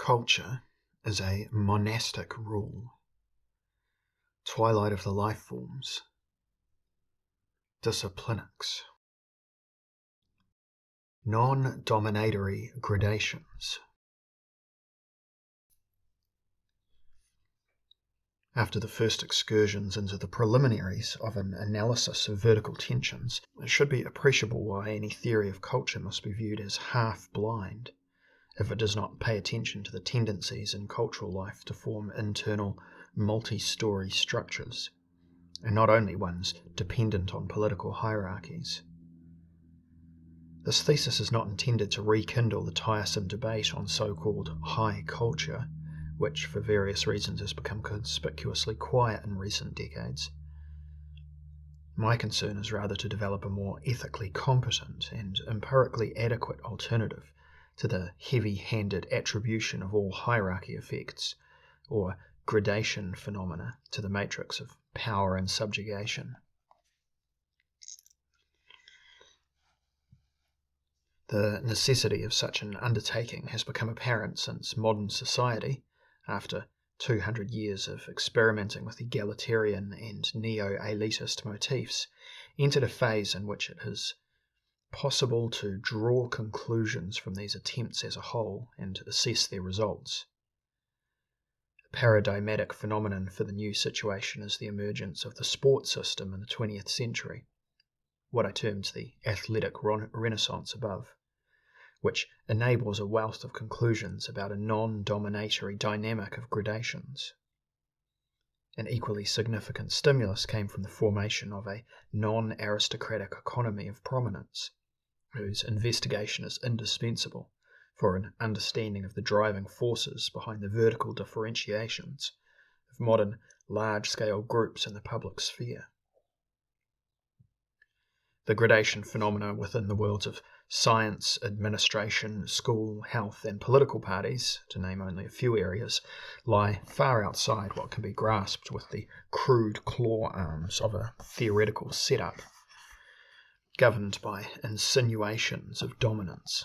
Culture is a monastic rule. Twilight of the life forms. Disciplinics. Non-dominatory gradations. After the first excursions into the preliminaries of an analysis of vertical tensions, it should be appreciable why any theory of culture must be viewed as half-blind if it does not pay attention to the tendencies in cultural life to form internal, multi-story structures, and not only ones dependent on political hierarchies. This thesis is not intended to rekindle the tiresome debate on so-called high culture, which for various reasons has become conspicuously quiet in recent decades. My concern is rather to develop a more ethically competent and empirically adequate alternative to the heavy-handed attribution of all hierarchy effects, or gradation phenomena, to the matrix of power and subjugation. The necessity of such an undertaking has become apparent since modern society, after 200 years of experimenting with egalitarian and neo-elitist motifs, entered a phase in which it is possible to draw conclusions from these attempts as a whole and assess their results. A paradigmatic phenomenon for the new situation is the emergence of the sports system in the 20th century, what I termed the athletic renaissance above, which enables a wealth of conclusions about a non-dominatory dynamic of gradations. An equally significant stimulus came from the formation of a non-aristocratic economy of prominence, whose investigation is indispensable for an understanding of the driving forces behind the vertical differentiations of modern large-scale groups in the public sphere. The gradation phenomena within the worlds of science, administration, school, health, and political parties, to name only a few areas, lie far outside what can be grasped with the crude claw arms of a theoretical setup, governed by insinuations of dominance.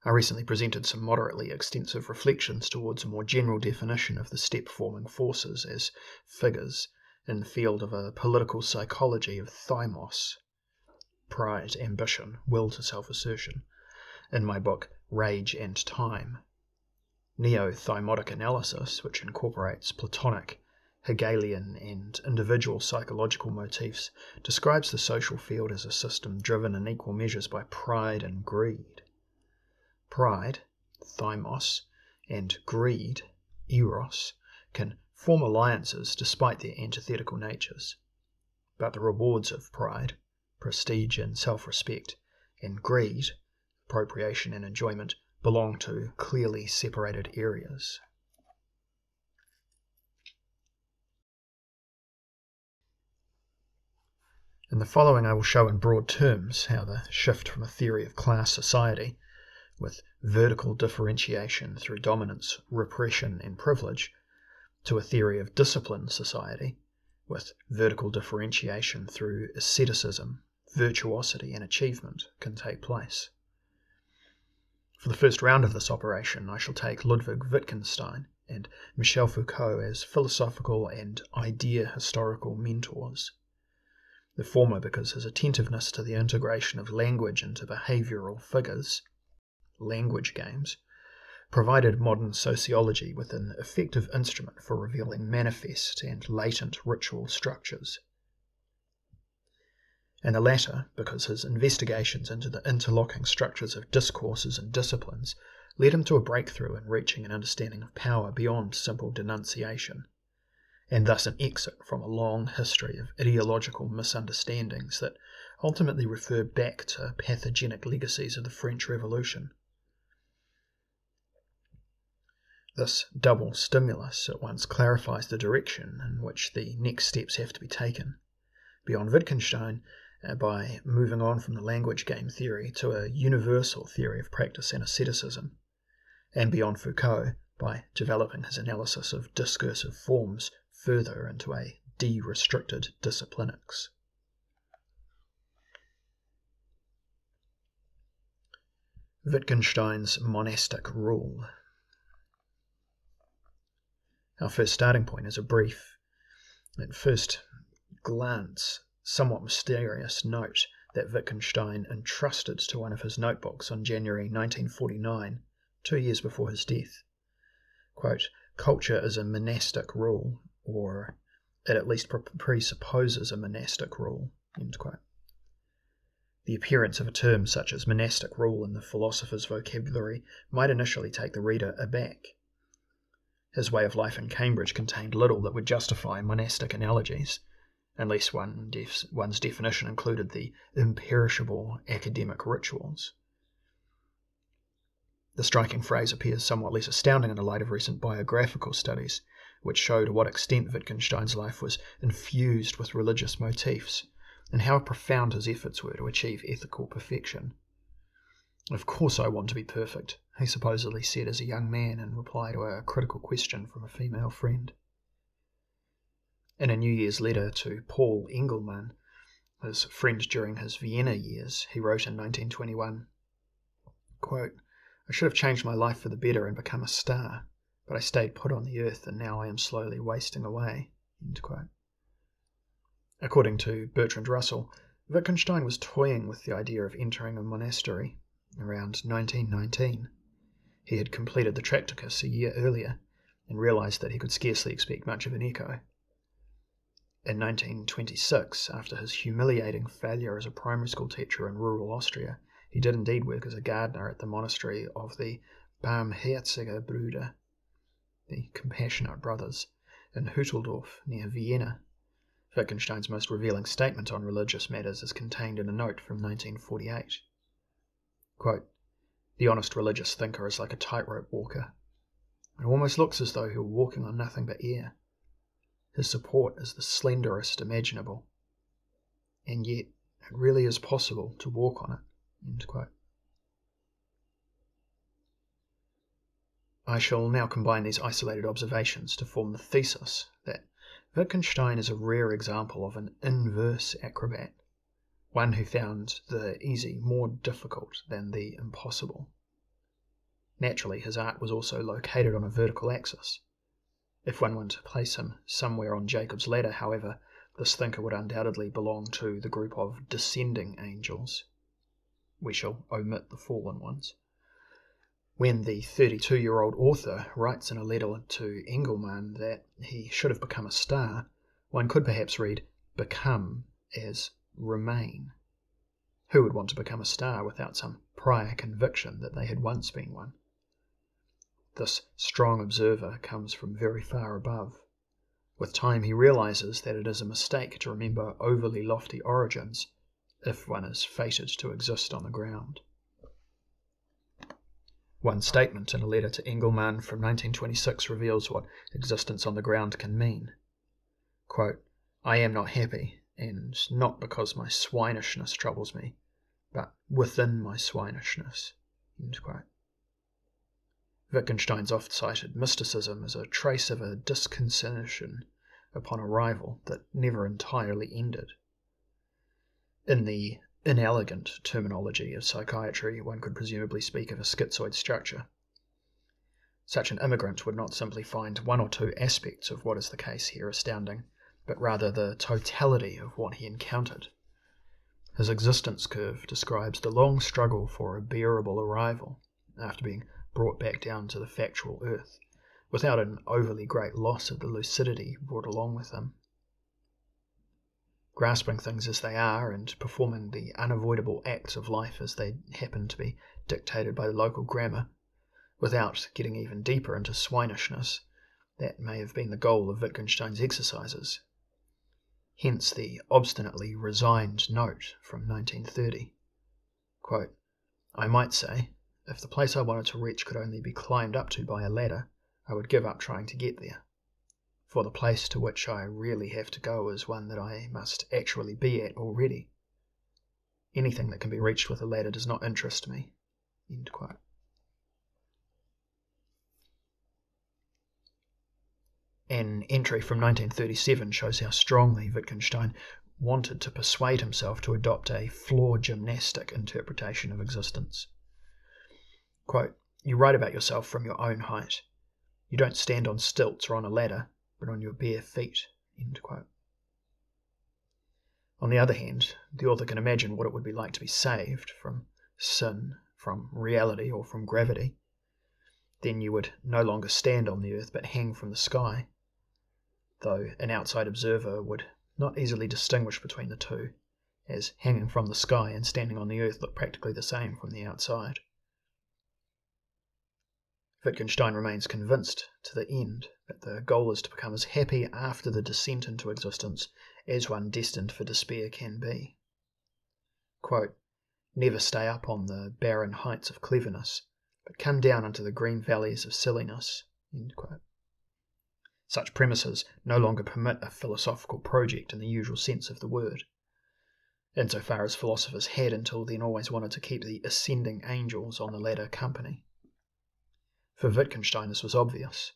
I recently presented some moderately extensive reflections towards a more general definition of the step-forming forces as figures in the field of a political psychology of thymos, pride, ambition, will to self-assertion, in my book Rage and Time. Neo-thymotic analysis, which incorporates Platonic, Hegelian and individual psychological motifs, describes the social field as a system driven in equal measures by pride and greed. Pride, thymos, and greed, eros, can form alliances despite their antithetical natures, but the rewards of pride, prestige and self-respect, and greed, appropriation and enjoyment, belong to clearly separated areas. In the following I will show in broad terms how the shift from a theory of class society, with vertical differentiation through dominance, repression and privilege, to a theory of disciplined society, with vertical differentiation through asceticism, virtuosity and achievement, can take place. For the first round of this operation, I shall take Ludwig Wittgenstein and Michel Foucault as philosophical and idea-historical mentors. The former because his attentiveness to the integration of language into behavioural figures, language games, provided modern sociology with an effective instrument for revealing manifest and latent ritual structures. And the latter because his investigations into the interlocking structures of discourses and disciplines led him to a breakthrough in reaching an understanding of power beyond simple denunciation, and thus an exit from a long history of ideological misunderstandings that ultimately refer back to pathogenic legacies of the French Revolution. This double stimulus at once clarifies the direction in which the next steps have to be taken, beyond Wittgenstein by moving on from the language game theory to a universal theory of practice and asceticism, and beyond Foucault by developing his analysis of discursive forms further into a de-restricted disciplinics. Wittgenstein's Monastic Rule. Our first starting point is a brief, at first glance, somewhat mysterious note that Wittgenstein entrusted to one of his notebooks on January 1949, 2 years before his death. Quote, "Culture is a monastic rule, or it at least presupposes a monastic rule." End quote. The appearance of a term such as monastic rule in the philosopher's vocabulary might initially take the reader aback. His way of life in Cambridge contained little that would justify monastic analogies, unless one's definition included the imperishable academic rituals. The striking phrase appears somewhat less astounding in the light of recent biographical studies, which show to what extent Wittgenstein's life was infused with religious motifs, and how profound his efforts were to achieve ethical perfection. "Of course I want to be perfect," he supposedly said as a young man in reply to a critical question from a female friend. In a New Year's letter to Paul Engelmann, his friend during his Vienna years, he wrote in 1921, quote, "I should have changed my life for the better and become a star, but I stayed put on the earth and now I am slowly wasting away." End quote. According to Bertrand Russell, Wittgenstein was toying with the idea of entering a monastery around 1919. He had completed the Tracticus a year earlier and realized that he could scarcely expect much of an echo. In 1926, after his humiliating failure as a primary school teacher in rural Austria, he did indeed work as a gardener at the monastery of the Barmherzige Brüder, the Compassionate Brothers, in Hütteldorf near Vienna. Wittgenstein's most revealing statement on religious matters is contained in a note from 1948. Quote, "The honest religious thinker is like a tightrope walker. It almost looks as though he were walking on nothing but air. His support is the slenderest imaginable. And yet, it really is possible to walk on it." End quote. I shall now combine these isolated observations to form the thesis that Wittgenstein is a rare example of an inverse acrobat, one who found the easy more difficult than the impossible. Naturally, his art was also located on a vertical axis. If one were to place him somewhere on Jacob's ladder, however, this thinker would undoubtedly belong to the group of descending angels. We shall omit the fallen ones. When the 32-year-old author writes in a letter to Engelmann that he should have become a star, one could perhaps read "become" as "remain." Who would want to become a star without some prior conviction that they had once been one? This strong observer comes from very far above. With time he realizes that it is a mistake to remember overly lofty origins if one is fated to exist on the ground. One statement in a letter to Engelmann from 1926 reveals what existence on the ground can mean. Quote, "I am not happy, and not because my swinishness troubles me, but within my swinishness." End quote. Wittgenstein's oft-cited mysticism is a trace of a disconcertion upon arrival that never entirely ended. In the inelegant terminology of psychiatry, one could presumably speak of a schizoid structure. Such an immigrant would not simply find one or two aspects of what is the case here astounding, but rather the totality of what he encountered. His existence curve describes the long struggle for a bearable arrival, after being brought back down to the factual earth, without an overly great loss of the lucidity brought along with him. Grasping things as they are and performing the unavoidable acts of life as they happen to be dictated by the local grammar, without getting even deeper into swinishness, that may have been the goal of Wittgenstein's exercises. Hence the obstinately resigned note from 1930. Quote, "I might say, if the place I wanted to reach could only be climbed up to by a ladder, I would give up trying to get there. For the place to which I really have to go is one that I must actually be at already. Anything that can be reached with a ladder does not interest me." End quote. An entry from 1937 shows how strongly Wittgenstein wanted to persuade himself to adopt a floor gymnastic interpretation of existence. Quote, "You write about yourself from your own height. You don't stand on stilts or on a ladder, but on your bare feet." End quote. On the other hand, the author can imagine what it would be like to be saved from sin, from reality, or from gravity. Then you would no longer stand on the earth, but hang from the sky, though an outside observer would not easily distinguish between the two, as hanging from the sky and standing on the earth look practically the same from the outside. Wittgenstein remains convinced to the end that the goal is to become as happy after the descent into existence as one destined for despair can be. Quote, "Never stay up on the barren heights of cleverness, but come down into the green valleys of silliness." End quote. Such premises no longer permit a philosophical project in the usual sense of the word, insofar as philosophers had until then always wanted to keep the ascending angels on the ladder company. For Wittgenstein this was obvious.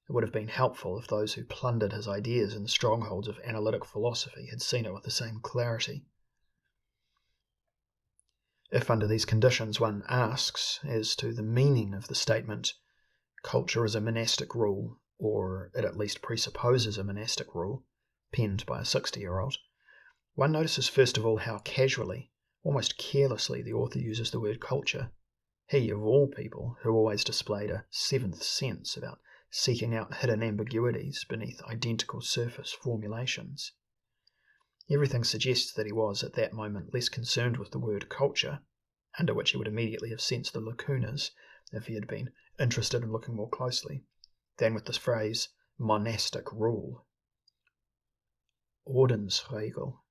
It would have been helpful if those who plundered his ideas in the strongholds of analytic philosophy had seen it with the same clarity. If under these conditions one asks as to the meaning of the statement, "Culture is a monastic rule," or it at least presupposes a monastic rule, penned by a 60-year-old, one notices first of all how casually, almost carelessly, the author uses the word culture. He, of all people, who always displayed a seventh sense about seeking out hidden ambiguities beneath identical surface formulations. Everything suggests that he was, at that moment, less concerned with the word culture, under which he would immediately have sensed the lacunas if he had been interested in looking more closely, than with the phrase monastic rule, Ordensregel.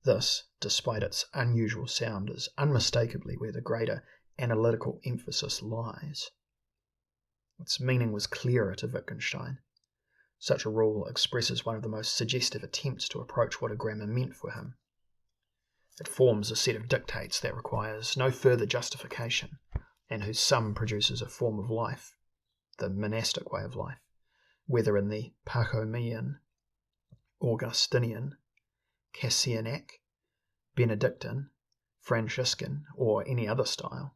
This, despite its unusual sound, is unmistakably where the greater analytical emphasis lies. Its meaning was clearer to Wittgenstein. Such a rule expresses one of the most suggestive attempts to approach what a grammar meant for him. It forms a set of dictates that requires no further justification, and whose sum produces a form of life, the monastic way of life, whether in the Pachomian, Augustinian, Cassianic, Benedictine, Franciscan, or any other style.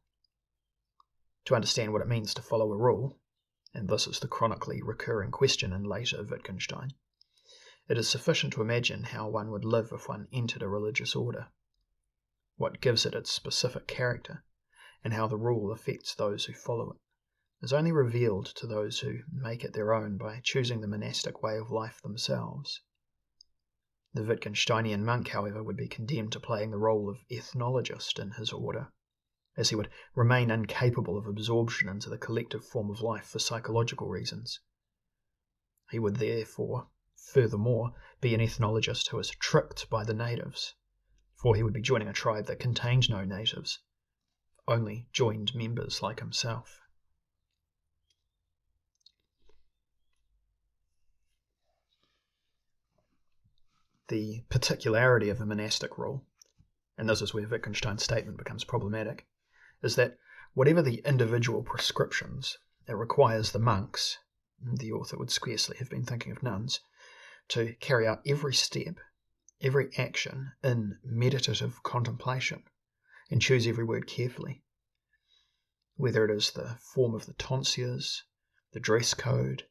To understand what it means to follow a rule, and this is the chronically recurring question in later Wittgenstein, it is sufficient to imagine how one would live if one entered a religious order, what gives it its specific character, and how the rule affects those who follow it, is only revealed to those who make it their own by choosing the monastic way of life themselves. The Wittgensteinian monk, however, would be condemned to playing the role of ethnologist in his order, as he would remain incapable of absorption into the collective form of life for psychological reasons. He would therefore, furthermore, be an ethnologist who is tricked by the natives, for he would be joining a tribe that contained no natives, only joined members like himself. The particularity of a monastic rule, and this is where Wittgenstein's statement becomes problematic, is that whatever the individual prescriptions, it requires the monks, the author would scarcely have been thinking of nuns, to carry out every step, every action in meditative contemplation, and choose every word carefully. Whether it is the form of the tonsures, the dress code,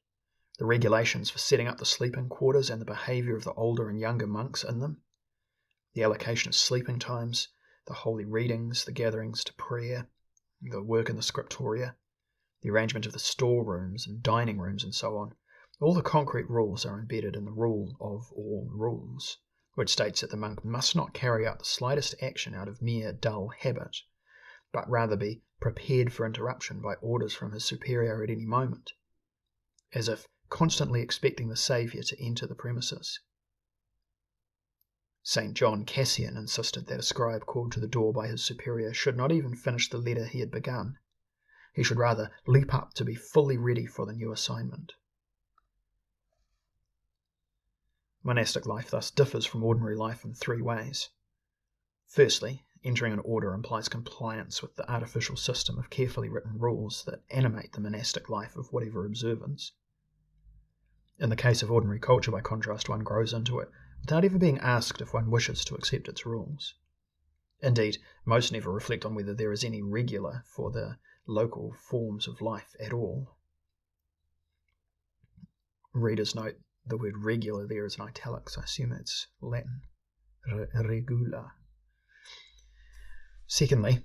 the regulations for setting up the sleeping quarters and the behaviour of the older and younger monks in them, the allocation of sleeping times, the holy readings, the gatherings to prayer, the work in the scriptoria, the arrangement of the storerooms and dining rooms and so on, all the concrete rules are embedded in the rule of all rules, which states that the monk must not carry out the slightest action out of mere dull habit, but rather be prepared for interruption by orders from his superior at any moment, as if constantly expecting the Saviour to enter the premises. St. John Cassian insisted that a scribe called to the door by his superior should not even finish the letter he had begun. He should rather leap up to be fully ready for the new assignment. Monastic life thus differs from ordinary life in three ways. Firstly, entering an order implies compliance with the artificial system of carefully written rules that animate the monastic life of whatever observance. In the case of ordinary culture, by contrast, one grows into it without ever being asked if one wishes to accept its rules. Indeed, most never reflect on whether there is any regular for the local forms of life at all. Readers note the word regular there is in italics. I assume it's Latin. Regula. Secondly,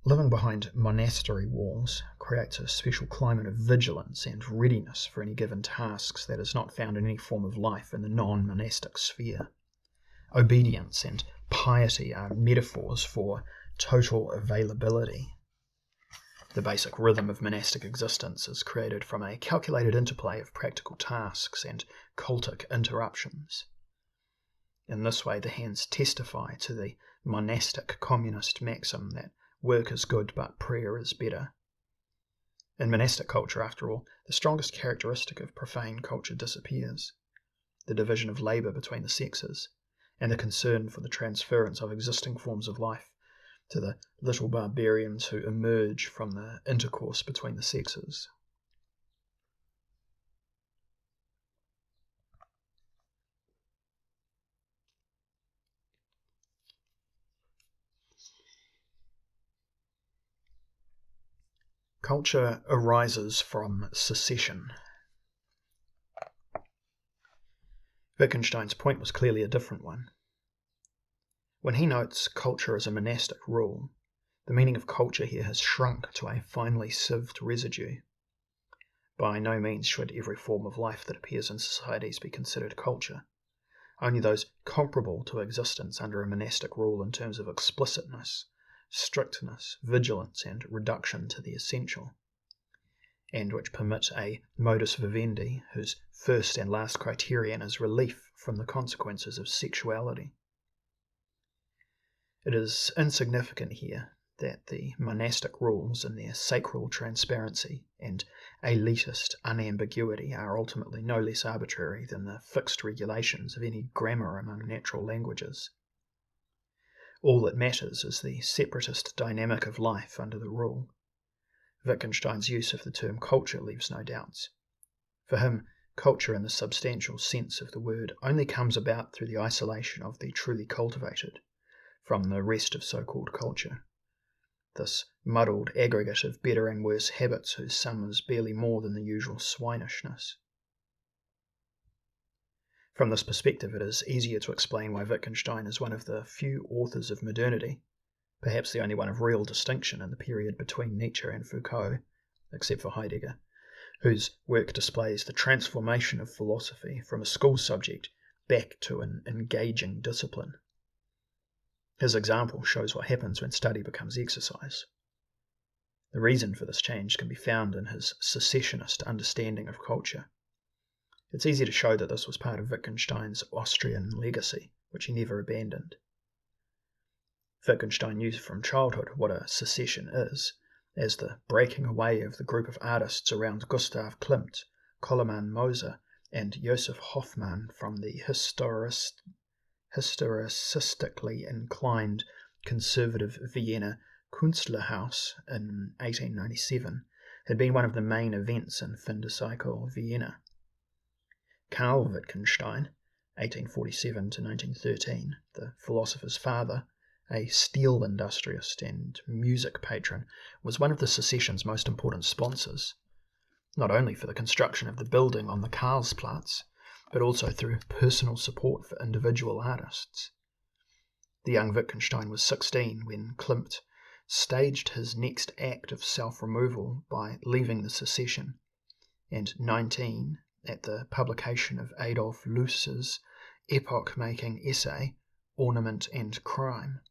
living behind monastery walls creates a special climate of vigilance and readiness for any given tasks that is not found in any form of life in the non-monastic sphere. Obedience and piety are metaphors for total availability. The basic rhythm of monastic existence is created from a calculated interplay of practical tasks and cultic interruptions. In this way, the hands testify to the monastic communist maxim that work is good but prayer is better. In monastic culture, after all, the strongest characteristic of profane culture disappears: the division of labour between the sexes, and the concern for the transference of existing forms of life to the little barbarians who emerge from the intercourse between the sexes. Culture arises from secession. Wittgenstein's point was clearly a different one. When he notes culture as a monastic rule, the meaning of culture here has shrunk to a finely sieved residue. By no means should every form of life that appears in societies be considered culture. Only those comparable to existence under a monastic rule in terms of explicitness, strictness, vigilance, and reduction to the essential, and which permit a modus vivendi whose first and last criterion is relief from the consequences of sexuality. It is insignificant here that the monastic rules in their sacral transparency and elitist unambiguity are ultimately no less arbitrary than the fixed regulations of any grammar among natural languages. All that matters is the separatist dynamic of life under the rule. Wittgenstein's use of the term culture leaves no doubts. For him, culture in the substantial sense of the word only comes about through the isolation of the truly cultivated from the rest of so-called culture, this muddled aggregate of better and worse habits whose sum is barely more than the usual swinishness. From this perspective, it is easier to explain why Wittgenstein is one of the few authors of modernity, perhaps the only one of real distinction in the period between Nietzsche and Foucault, except for Heidegger, whose work displays the transformation of philosophy from a school subject back to an engaging discipline. His example shows what happens when study becomes exercise. The reason for this change can be found in his secessionist understanding of culture. It's easy to show that this was part of Wittgenstein's Austrian legacy, which he never abandoned. Wittgenstein knew from childhood what a secession is, as the breaking away of the group of artists around Gustav Klimt, Koloman Moser, and Josef Hoffmann from the historicistically inclined conservative Vienna Künstlerhaus in 1897 had been one of the main events in fin de siècle Vienna. Karl Wittgenstein, 1847 to 1913, the philosopher's father, a steel industrialist and music patron, was one of the secession's most important sponsors, not only for the construction of the building on the Karlsplatz, but also through personal support for individual artists. The young Wittgenstein was 16 when Klimt staged his next act of self-removal by leaving the secession, and 19 at the publication of Adolf Loos's epoch-making essay, Ornament and Crime.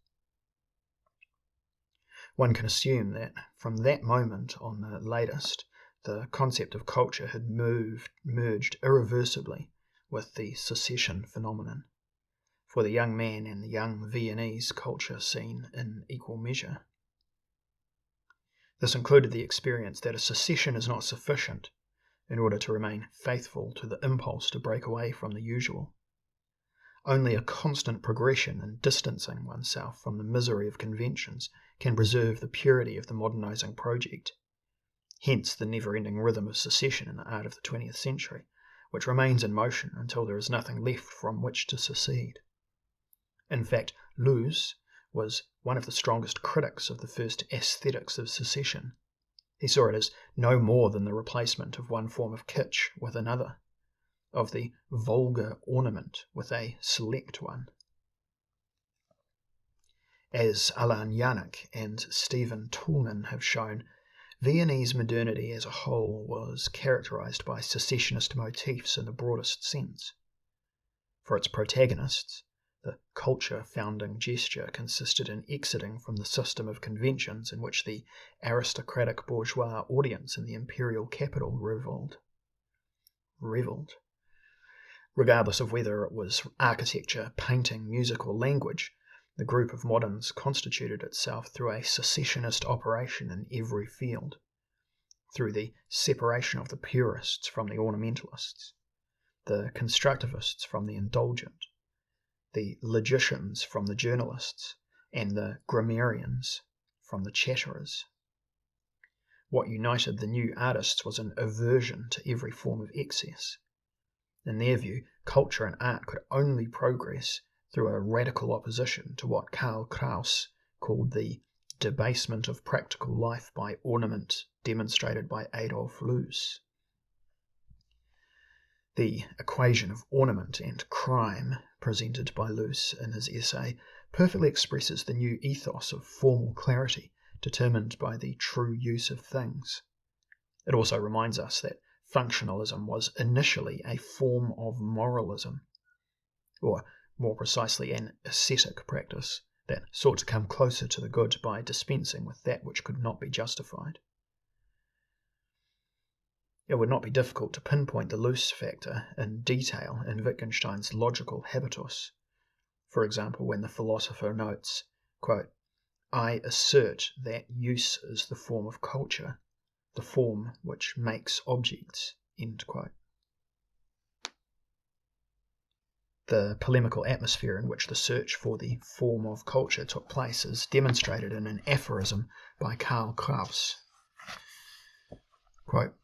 One can assume that from that moment on the latest, the concept of culture had merged irreversibly with the secession phenomenon. For the young man and the young Viennese culture seen in equal measure. This included the experience that a secession is not sufficient in order to remain faithful to the impulse to break away from the usual. Only a constant progression in distancing oneself from the misery of conventions can preserve the purity of the modernizing project. Hence the never-ending rhythm of secession in the art of the 20th century, which remains in motion until there is nothing left from which to secede. In fact, Loos was one of the strongest critics of the first aesthetics of secession. He saw it as no more than the replacement of one form of kitsch with another, of the vulgar ornament with a select one. As Alan Janik and Stephen Toulmin have shown, Viennese modernity as a whole was characterized by secessionist motifs in the broadest sense. For its protagonists, the culture-founding gesture consisted in exiting from the system of conventions in which the aristocratic bourgeois audience in the imperial capital revelled. Regardless of whether it was architecture, painting, music, or language, the group of moderns constituted itself through a secessionist operation in every field, through the separation of the purists from the ornamentalists, the constructivists from the indulgent, the logicians from the journalists, and the grammarians from the chatterers. What united the new artists was an aversion to every form of excess. In their view, culture and art could only progress through a radical opposition to what Karl Kraus called the debasement of practical life by ornament demonstrated by Adolf Loos. The equation of ornament and crime presented by Loos in his essay perfectly expresses the new ethos of formal clarity determined by the true use of things. It also reminds us that functionalism was initially a form of moralism, or more precisely an ascetic practice that sought to come closer to the good by dispensing with that which could not be justified. It would not be difficult to pinpoint the Loos factor in detail in Wittgenstein's logical habitus. For example, when the philosopher notes, quote, "I assert that use is the form of culture, the form which makes objects," end quote. The polemical atmosphere in which the search for the form of culture took place is demonstrated in an aphorism by Karl Kraus. Quote,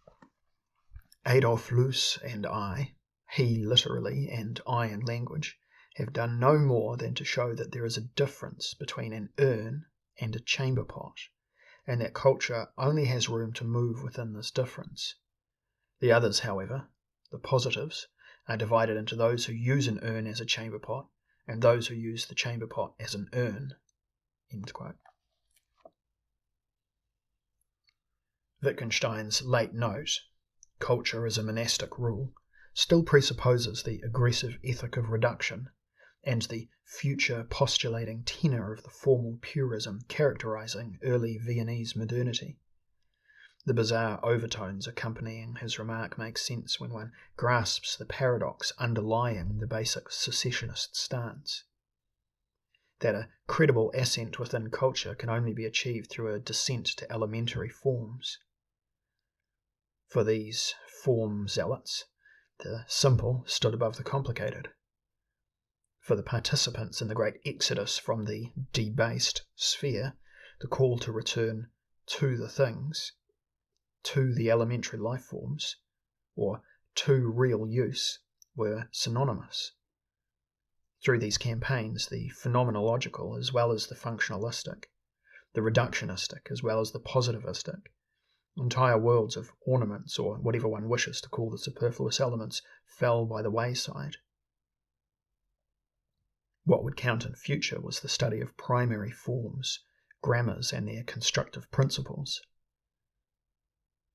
"Adolf Loos and I, he literally and I in language, have done no more than to show that there is a difference between an urn and a chamber pot, and that culture only has room to move within this difference. The others, however, the positives, are divided into those who use an urn as a chamber pot and those who use the chamber pot as an urn." End quote. Wittgenstein's late note, "Culture is a monastic rule," still presupposes the aggressive ethic of reduction and the future postulating tenor of the formal purism characterizing early Viennese modernity. The bizarre overtones accompanying his remark make sense when one grasps the paradox underlying the basic secessionist stance. That a credible ascent within culture can only be achieved through a descent to elementary forms. For these form zealots, the simple stood above the complicated. For the participants in the great exodus from the debased sphere, the call to return to the things, to the elementary life forms, or to real use, were synonymous. Through these campaigns, the phenomenological as well as the functionalistic, the reductionistic as well as the positivistic, entire worlds of ornaments, or whatever one wishes to call the superfluous elements, fell by the wayside. What would count in future was the study of primary forms, grammars, and their constructive principles.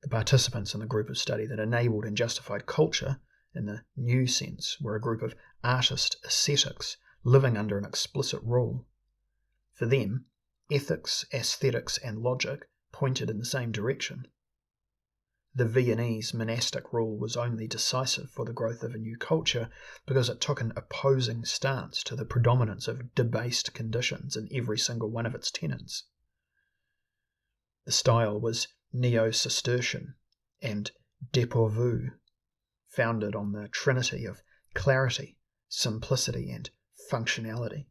The participants in the group of study that enabled and justified culture, in the new sense, were a group of artist ascetics living under an explicit rule. For them, ethics, aesthetics, and logic pointed in the same direction. The Viennese monastic rule was only decisive for the growth of a new culture because it took an opposing stance to the predominance of debased conditions in every single one of its tenets. The style was Neo-Cistercian and dépourvu, founded on the trinity of clarity, simplicity, and functionality.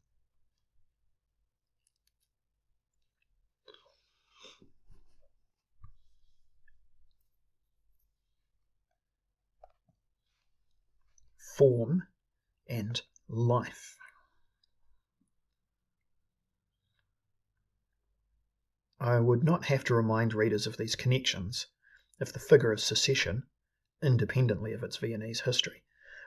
Form and life. I would not have to remind readers of these connections if the figure of secession, independently of its Viennese history,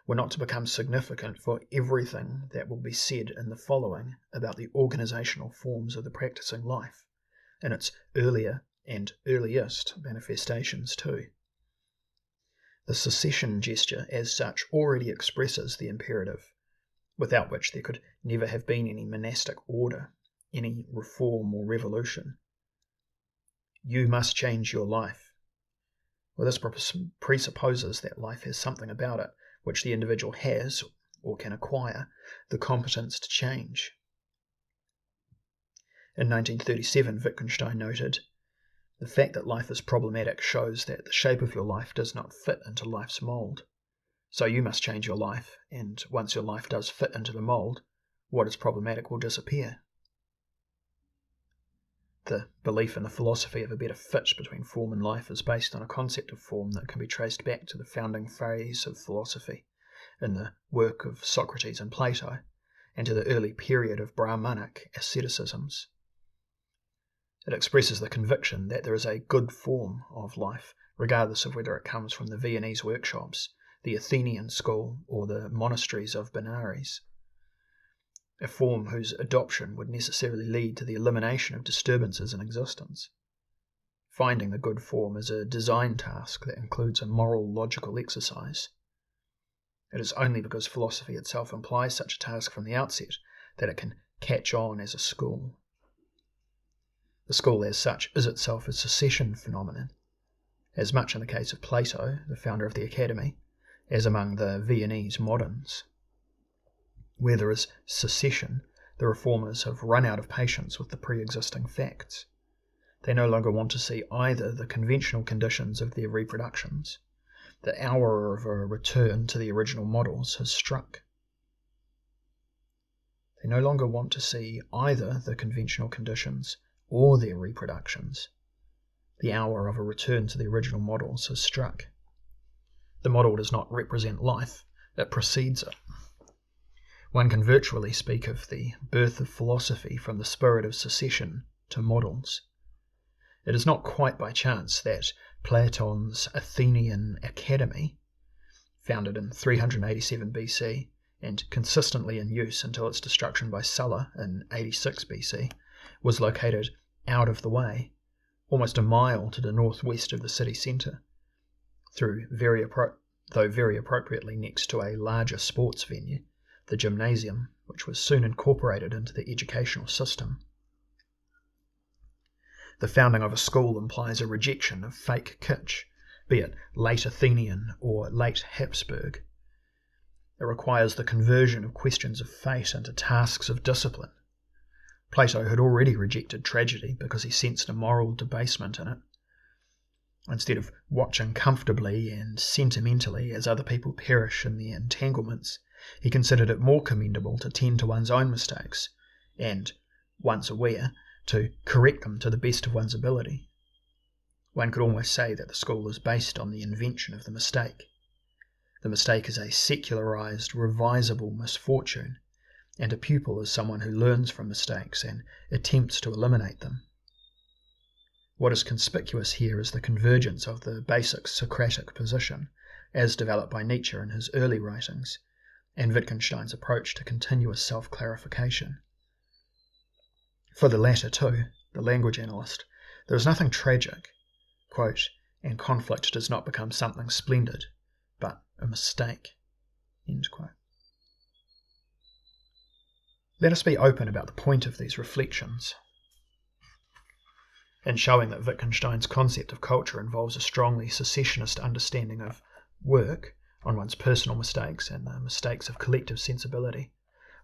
were not to become significant for everything that will be said in the following about the organisational forms of the practising life, in its earlier and earliest manifestations too. The secession gesture as such already expresses the imperative, without which there could never have been any monastic order, any reform or revolution. You must change your life. Well, this presupposes that life has something about it which the individual has, or can acquire, the competence to change. In 1937, Wittgenstein noted, "The fact that life is problematic shows that the shape of your life does not fit into life's mould. So you must change your life, and once your life does fit into the mould, what is problematic will disappear." The belief in the philosophy of a better fit between form and life is based on a concept of form that can be traced back to the founding phase of philosophy in the work of Socrates and Plato, and to the early period of Brahmanic asceticisms. It expresses the conviction that there is a good form of life, regardless of whether it comes from the Viennese workshops, the Athenian school, or the monasteries of Benares. A form whose adoption would necessarily lead to the elimination of disturbances in existence. Finding the good form is a design task that includes a moral logical exercise. It is only because philosophy itself implies such a task from the outset that it can catch on as a school. The school as such is itself a secession phenomenon, as much in the case of Plato, the founder of the Academy, as among the Viennese moderns. Where there is secession, the reformers have run out of patience with the pre-existing facts. They no longer want to see either the conventional conditions of their reproductions. The hour of a return to the original models has struck. They no longer want to see either the conventional conditions or their reproductions. The hour of a return to the original models has struck. The model does not represent life, it precedes it. One can virtually speak of the birth of philosophy from the spirit of secession to models. It is not quite by chance that Platon's Athenian Academy, founded in 387 BC and consistently in use until its destruction by Sulla in 86 BC, was located out of the way, almost a mile to the northwest of the city centre, though very appropriately next to a larger sports venue, the gymnasium, which was soon incorporated into the educational system. The founding of a school implies a rejection of fake kitsch, be it late Athenian or late Habsburg. It requires the conversion of questions of fate into tasks of discipline. Plato had already rejected tragedy because he sensed a moral debasement in it. Instead of watching comfortably and sentimentally as other people perish in their entanglements, he considered it more commendable to tend to one's own mistakes, and, once aware, to correct them to the best of one's ability. One could almost say that the school is based on the invention of the mistake. The mistake is a secularized, revisable misfortune, and a pupil is someone who learns from mistakes and attempts to eliminate them. What is conspicuous here is the convergence of the basic Socratic position, as developed by Nietzsche in his early writings, and Wittgenstein's approach to continuous self-clarification. For the latter too, the language analyst, there is nothing tragic, quote, and conflict does not become something splendid, but a mistake, end quote. Let us be open about the point of these reflections. In showing that Wittgenstein's concept of culture involves a strongly secessionist understanding of work on one's personal mistakes and the mistakes of collective sensibility,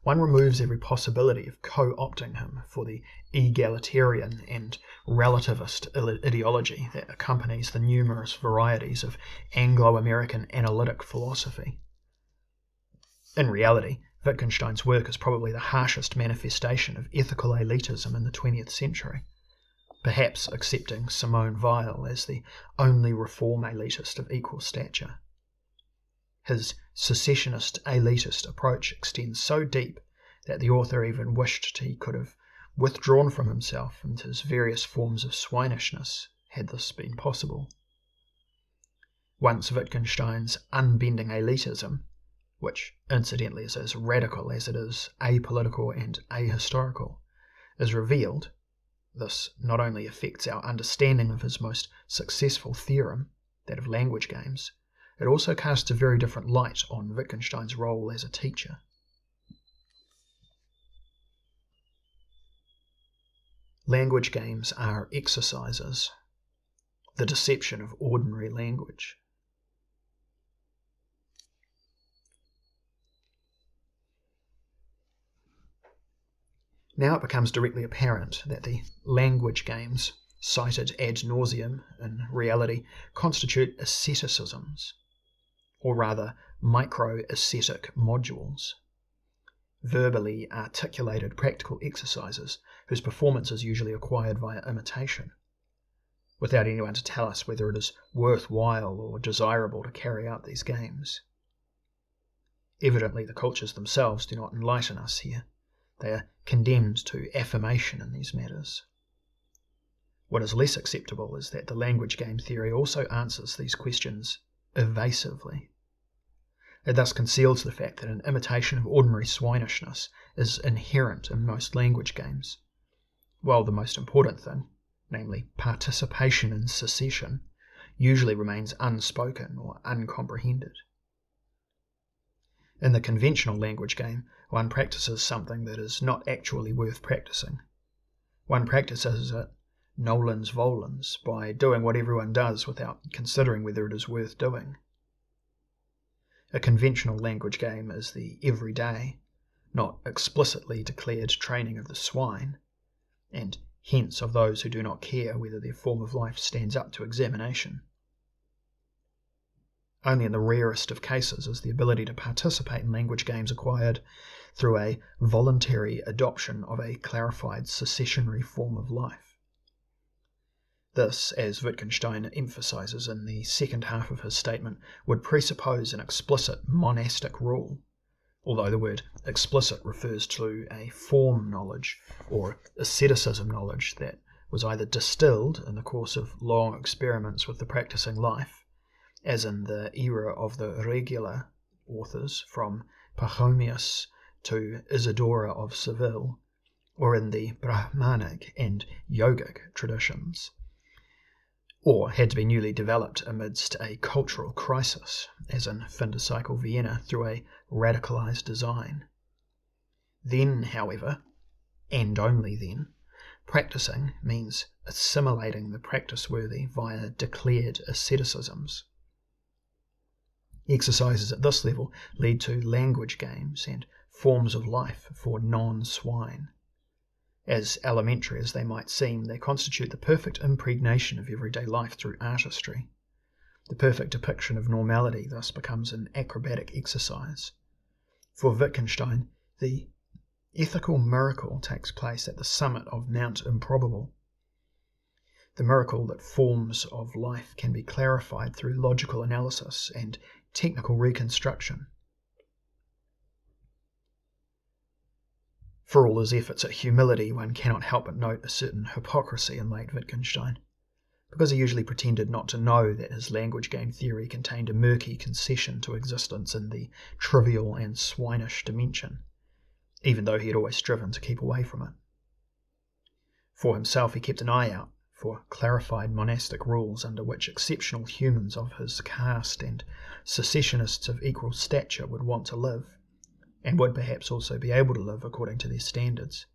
one removes every possibility of co-opting him for the egalitarian and relativist ideology that accompanies the numerous varieties of Anglo-American analytic philosophy. In reality, Wittgenstein's work is probably the harshest manifestation of ethical elitism in the 20th century, perhaps accepting Simone Weil as the only reform elitist of equal stature. His secessionist elitist approach extends so deep that the author even wished he could have withdrawn from himself and his various forms of swinishness had this been possible. Once Wittgenstein's unbending elitism, which incidentally is as radical as it is apolitical and ahistorical, is revealed, this not only affects our understanding of his most successful theorem, that of language games, it also casts a very different light on Wittgenstein's role as a teacher. Language games are exercises, the deception of ordinary language. Now it becomes directly apparent that the language games, cited ad nauseum in reality, constitute asceticisms, or rather micro-ascetic modules, verbally articulated practical exercises whose performance is usually acquired via imitation, without anyone to tell us whether it is worthwhile or desirable to carry out these games. Evidently the cultures themselves do not enlighten us here. They are condemned to affirmation in these matters. What is less acceptable is that the language game theory also answers these questions evasively. It thus conceals the fact that an imitation of ordinary swinishness is inherent in most language games, while the most important thing, namely participation in secession, usually remains unspoken or uncomprehended. In the conventional language game, one practices something that is not actually worth practicing. One practices it nolens volens by doing what everyone does without considering whether it is worth doing. A conventional language game is the everyday, not explicitly declared training of the swine, and hence of those who do not care whether their form of life stands up to examination. Only in the rarest of cases is the ability to participate in language games acquired through a voluntary adoption of a clarified secessionary form of life. This, as Wittgenstein emphasizes in the second half of his statement, would presuppose an explicit monastic rule, although the word explicit refers to a form knowledge or asceticism knowledge that was either distilled in the course of long experiments with the practicing life, as in the era of the regular authors from Pachomius to Isidora of Seville, or in the Brahmanic and yogic traditions, or had to be newly developed amidst a cultural crisis, as in fin de cycle Vienna, through a radicalized design. Then, however, and only then, practicing means assimilating the practice-worthy via declared asceticisms. Exercises at this level lead to language games and forms of life for non-swine. As elementary as they might seem, they constitute the perfect impregnation of everyday life through artistry. The perfect depiction of normality thus becomes an acrobatic exercise. For Wittgenstein, the ethical miracle takes place at the summit of Mount Improbable. The miracle that forms of life can be clarified through logical analysis and technical reconstruction. For all his efforts at humility, one cannot help but note a certain hypocrisy in late Wittgenstein, because he usually pretended not to know that his language game theory contained a murky concession to existence in the trivial and swinish dimension, even though he had always striven to keep away from it. For himself, he kept an eye out for clarified monastic rules under which exceptional humans of his caste and secessionists of equal stature would want to live, and would perhaps also be able to live according to their standards.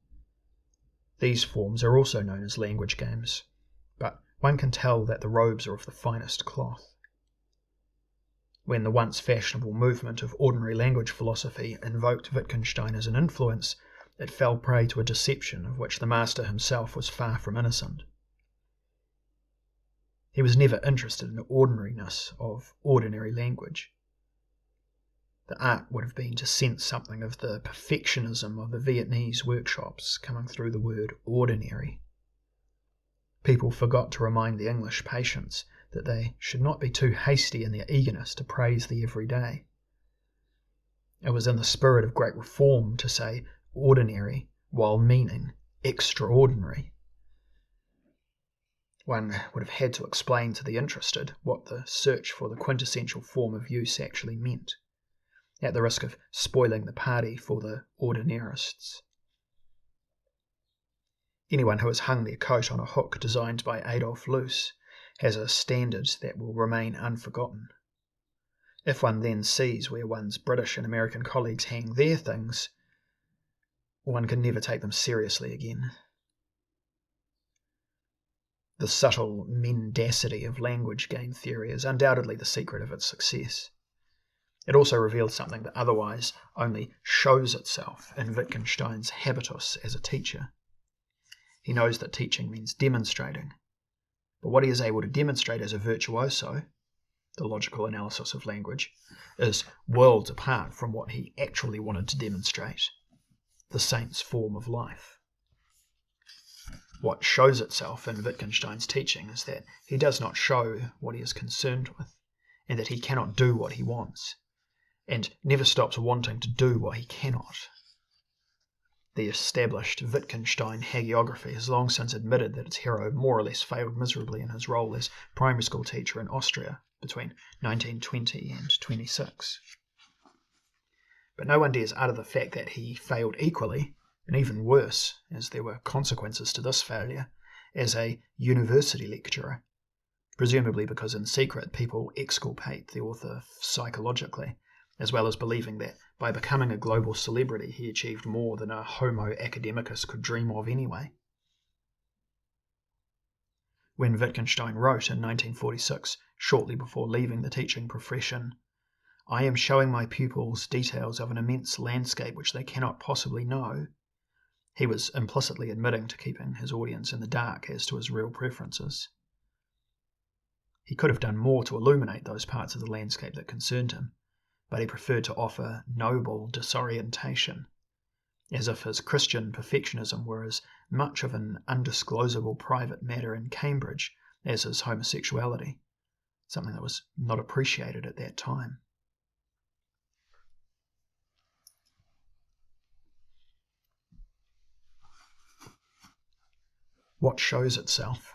These forms are also known as language games, but one can tell that the robes are of the finest cloth. When the once fashionable movement of ordinary language philosophy invoked Wittgenstein as an influence, it fell prey to a deception of which the master himself was far from innocent. He was never interested in the ordinariness of ordinary language. The art would have been to sense something of the perfectionism of the Vietnamese workshops coming through the word ordinary. People forgot to remind the English patients that they should not be too hasty in their eagerness to praise the everyday. It was in the spirit of great reform to say ordinary while meaning extraordinary. One would have had to explain to the interested what the search for the quintessential form of use actually meant, at the risk of spoiling the party for the ordinarists. Anyone who has hung their coat on a hook designed by Adolf Loos has a standard that will remain unforgotten. If one then sees where one's British and American colleagues hang their things, one can never take them seriously again. The subtle mendacity of language game theory is undoubtedly the secret of its success. It also reveals something that otherwise only shows itself in Wittgenstein's habitus as a teacher. He knows that teaching means demonstrating, but what he is able to demonstrate as a virtuoso, the logical analysis of language, is worlds apart from what he actually wanted to demonstrate, the saint's form of life. What shows itself in Wittgenstein's teaching is that he does not show what he is concerned with, and that he cannot do what he wants, and never stops wanting to do what he cannot. The established Wittgenstein hagiography has long since admitted that its hero more or less failed miserably in his role as primary school teacher in Austria between 1920 and 26. But no one dares utter the fact that he failed equally, and even worse, as there were consequences to this failure, as a university lecturer, presumably because in secret people exculpate the author psychologically, as well as believing that by becoming a global celebrity he achieved more than a homo academicus could dream of anyway. When Wittgenstein wrote in 1946, shortly before leaving the teaching profession, "I am showing my pupils details of an immense landscape which they cannot possibly know," he was implicitly admitting to keeping his audience in the dark as to his real preferences. He could have done more to illuminate those parts of the landscape that concerned him, but he preferred to offer noble disorientation, as if his Christian perfectionism were as much of an undisclosable private matter in Cambridge as his homosexuality, something that was not appreciated at that time. What shows itself?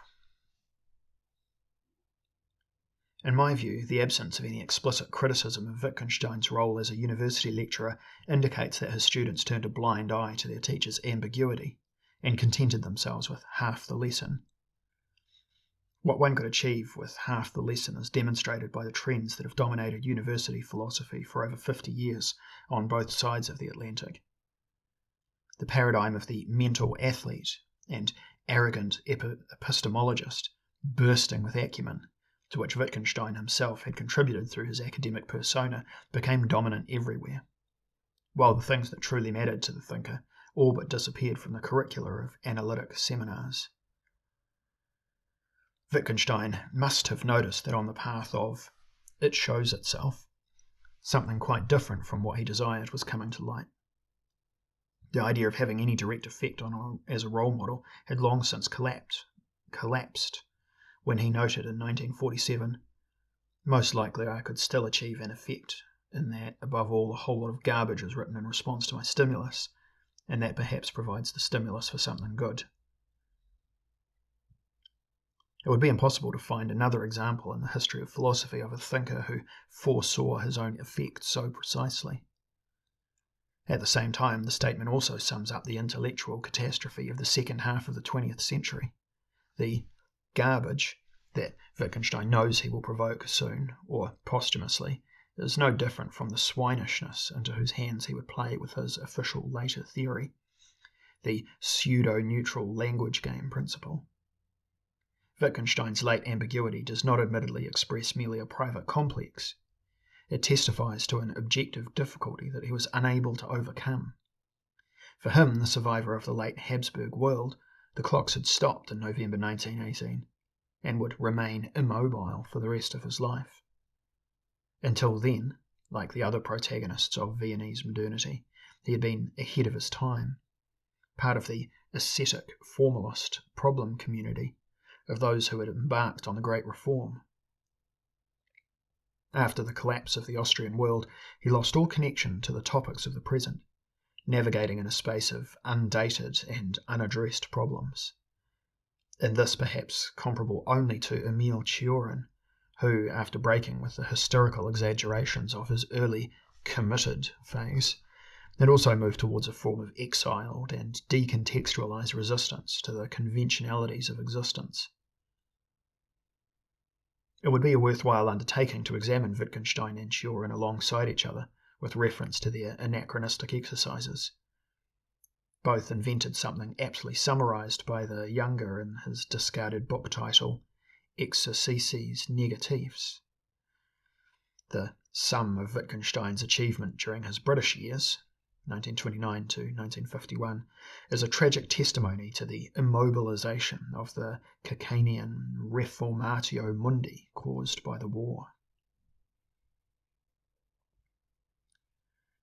In my view, the absence of any explicit criticism of Wittgenstein's role as a university lecturer indicates that his students turned a blind eye to their teacher's ambiguity and contented themselves with half the lesson. What one could achieve with half the lesson is demonstrated by the trends that have dominated university philosophy for over 50 years on both sides of the Atlantic. The paradigm of the mental athlete and arrogant epistemologist bursting with acumen, to which Wittgenstein himself had contributed through his academic persona, became dominant everywhere, while the things that truly mattered to the thinker all but disappeared from the curricula of analytic seminars. Wittgenstein must have noticed that on the path of "it shows itself," something quite different from what he desired was coming to light. The idea of having any direct effect on as a role model had long since collapsed when he noted in 1947, "Most likely I could still achieve an effect, in that, above all, a whole lot of garbage is written in response to my stimulus, and that perhaps provides the stimulus for something good." It would be impossible to find another example in the history of philosophy of a thinker who foresaw his own effect so precisely. At the same time, the statement also sums up the intellectual catastrophe of the second half of the 20th century. The garbage that Wittgenstein knows he will provoke soon, or posthumously, is no different from the swinishness into whose hands he would play with his official later theory, the pseudo-neutral language game principle. Wittgenstein's late ambiguity does not admittedly express merely a private complex. It testifies to an objective difficulty that he was unable to overcome. For him, the survivor of the late Habsburg world, the clocks had stopped in November 1918, and would remain immobile for the rest of his life. Until then, like the other protagonists of Viennese modernity, he had been ahead of his time, part of the ascetic formalist problem community of those who had embarked on the Great Reform. After the collapse of the Austrian world, he lost all connection to the topics of the present, navigating in a space of undated and unaddressed problems. In this perhaps comparable only to Emile Cioran, who, after breaking with the hysterical exaggerations of his early committed phase, had also moved towards a form of exiled and decontextualized resistance to the conventionalities of existence. It would be a worthwhile undertaking to examine Wittgenstein and Cioran alongside each other with reference to their anachronistic exercises. Both invented something aptly summarized by the younger in his discarded book title, Exercices Negatifs. The sum of Wittgenstein's achievement during his British years, 1929 to 1951, is a tragic testimony to the immobilization of the Kekanian reformatio mundi caused by the war.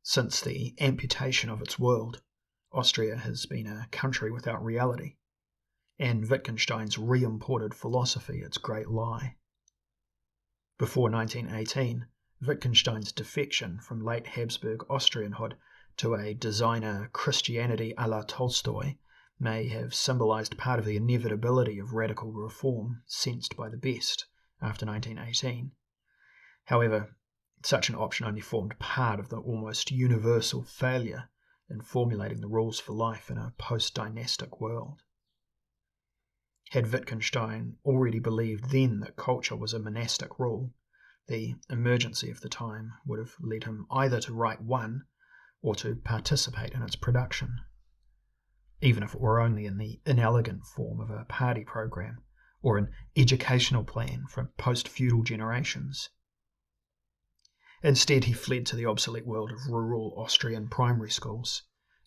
Since the amputation of its world, Austria has been a country without reality, and Wittgenstein's re-imported philosophy its great lie. Before 1918, Wittgenstein's defection from late Habsburg Austrianhood to a designer Christianity a la Tolstoy may have symbolized part of the inevitability of radical reform sensed by the best after 1918. However, such an option only formed part of the almost universal failure in formulating the rules for life in a post-dynastic world. Had Wittgenstein already believed then that culture was a monastic rule, the emergency of the time would have led him either to write one or to participate in its production, even if it were only in the inelegant form of a party program or an educational plan for post-feudal generations. Instead, he fled to the obsolete world of rural Austrian primary schools,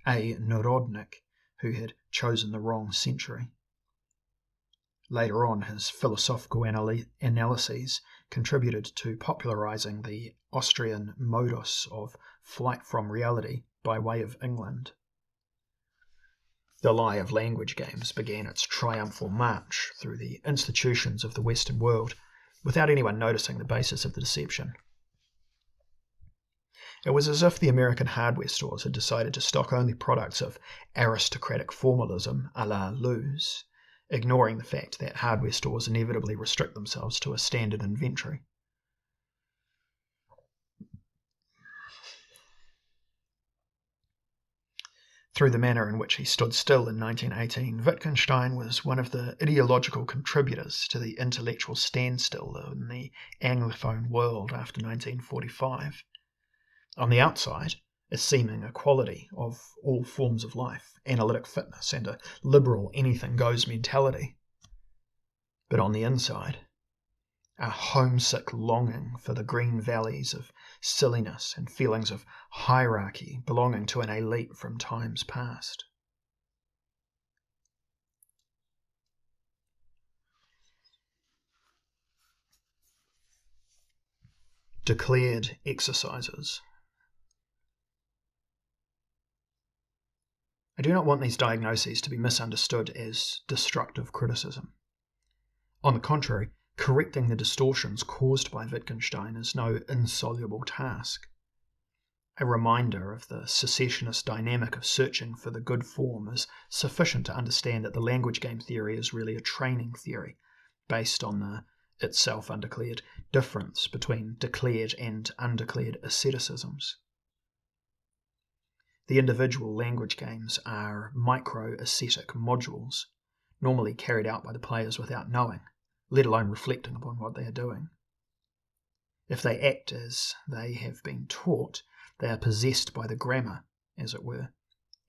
a Narodnik who had chosen the wrong century. Later on, his philosophical analyses contributed to popularizing the Austrian modus of flight from reality by way of England. The lie of language games began its triumphal march through the institutions of the Western world without anyone noticing the basis of the deception. It was as if the American hardware stores had decided to stock only products of aristocratic formalism a la Luz, ignoring the fact that hardware stores inevitably restrict themselves to a standard inventory. Through the manner in which he stood still in 1918, Wittgenstein was one of the ideological contributors to the intellectual standstill in the Anglophone world after 1945. On the outside, a seeming equality of all forms of life, analytic fitness, and a liberal anything-goes mentality. But on the inside, a homesick longing for the green valleys of silliness and feelings of hierarchy belonging to an elite from times past. Declared exercises. I do not want these diagnoses to be misunderstood as destructive criticism. On the contrary, correcting the distortions caused by Wittgenstein is no insoluble task. A reminder of the secessionist dynamic of searching for the good form is sufficient to understand that the language game theory is really a training theory based on the itself undeclared difference between declared and undeclared asceticisms. The individual language games are micro-ascetic modules, normally carried out by the players without knowing, let alone reflecting upon what they are doing. If they act as they have been taught, they are possessed by the grammar, as it were,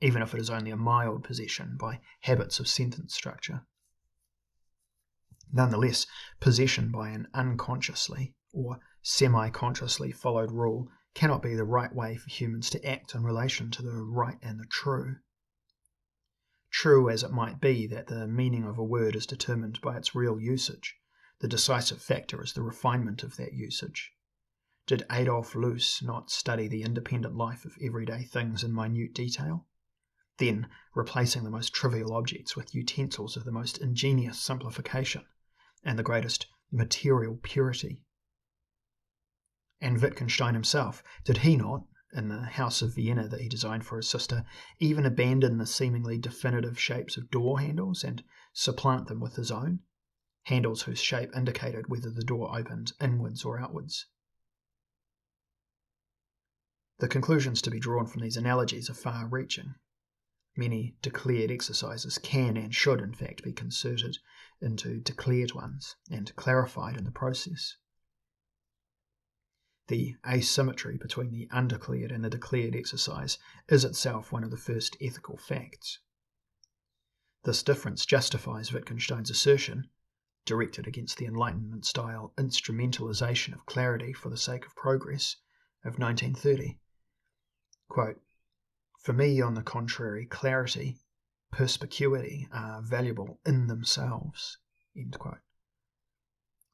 even if it is only a mild possession by habits of sentence structure. Nonetheless, possession by an unconsciously or semi-consciously followed rule cannot be the right way for humans to act in relation to the right and the true. True as it might be that the meaning of a word is determined by its real usage, the decisive factor is the refinement of that usage. Did Adolf Loos not study the independent life of everyday things in minute detail? Then, replacing the most trivial objects with utensils of the most ingenious simplification and the greatest material purity. And Wittgenstein himself, did he not, in the House of Vienna that he designed for his sister even abandon the seemingly definitive shapes of door handles and supplant them with his own, handles whose shape indicated whether the door opened inwards or outwards. The conclusions to be drawn from these analogies are far-reaching. Many declared exercises can and should in fact be concerted into declared ones and clarified in the process. The asymmetry between the undeclared and the declared exercise is itself one of the first ethical facts. This difference justifies Wittgenstein's assertion, directed against the Enlightenment-style instrumentalization of clarity for the sake of progress, of 1930. Quote, "For me, on the contrary, clarity, perspicuity are valuable in themselves." End quote.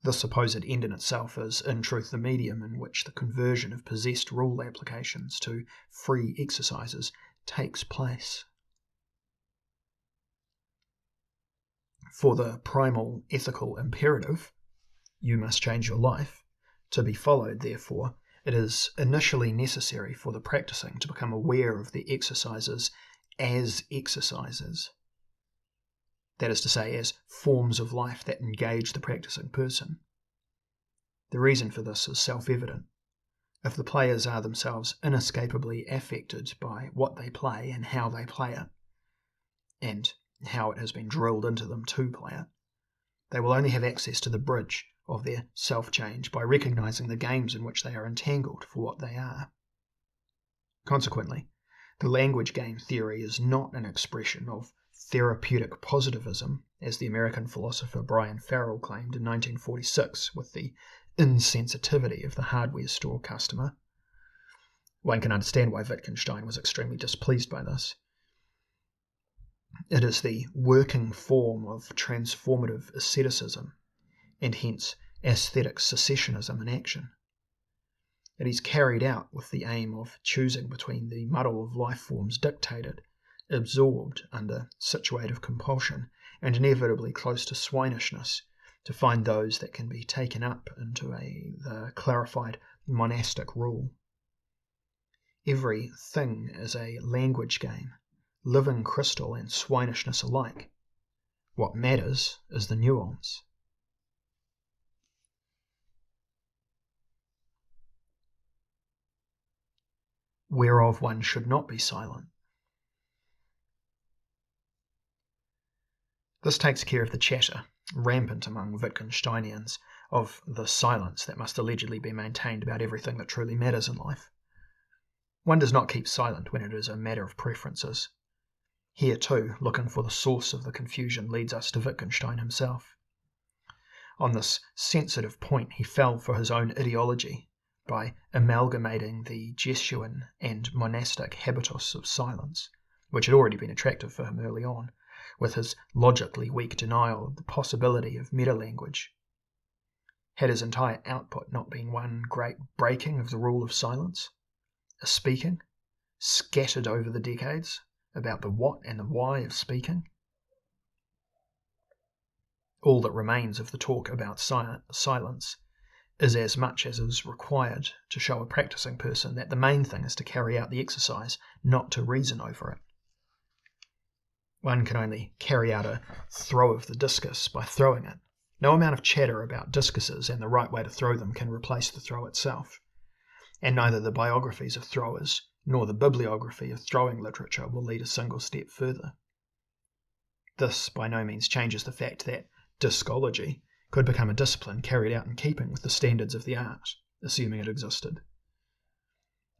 This supposed end in itself is, in truth, the medium in which the conversion of possessed rule applications to free exercises takes place. For the primal ethical imperative, "you must change your life," to be followed, therefore, it is initially necessary for the practicing to become aware of the exercises as exercises. That is to say, as forms of life that engage the practicing person. The reason for this is self-evident. If the players are themselves inescapably affected by what they play and how they play it, and how it has been drilled into them to play it, they will only have access to the bridge of their self-change by recognizing the games in which they are entangled for what they are. Consequently, the language game theory is not an expression of therapeutic positivism, as the American philosopher Brian Farrell claimed in 1946 with the insensitivity of the hardware store customer. One can understand why Wittgenstein was extremely displeased by this. It is the working form of transformative asceticism, and hence aesthetic secessionism in action. It is carried out with the aim of choosing between the muddle of life forms dictated, absorbed under situative compulsion, and inevitably close to swinishness, to find those that can be taken up into the clarified monastic rule. Every thing is a language game, living crystal and swinishness alike. What matters is the nuance. Whereof one should not be silent. This takes care of the chatter, rampant among Wittgensteinians, of the silence that must allegedly be maintained about everything that truly matters in life. One does not keep silent when it is a matter of preferences. Here too, looking for the source of the confusion leads us to Wittgenstein himself. On this sensitive point he fell for his own ideology by amalgamating the Jesuin and monastic habitus of silence, which had already been attractive for him early on, with his logically weak denial of the possibility of meta-language. Had his entire output not been one great breaking of the rule of silence, a speaking, scattered over the decades, about the what and the why of speaking? All that remains of the talk about silence is as much as is required to show a practicing person that the main thing is to carry out the exercise, not to reason over it. One can only carry out a throw of the discus by throwing it. No amount of chatter about discuses and the right way to throw them can replace the throw itself, and neither the biographies of throwers nor the bibliography of throwing literature will lead a single step further. This by no means changes the fact that discology could become a discipline carried out in keeping with the standards of the art, assuming it existed.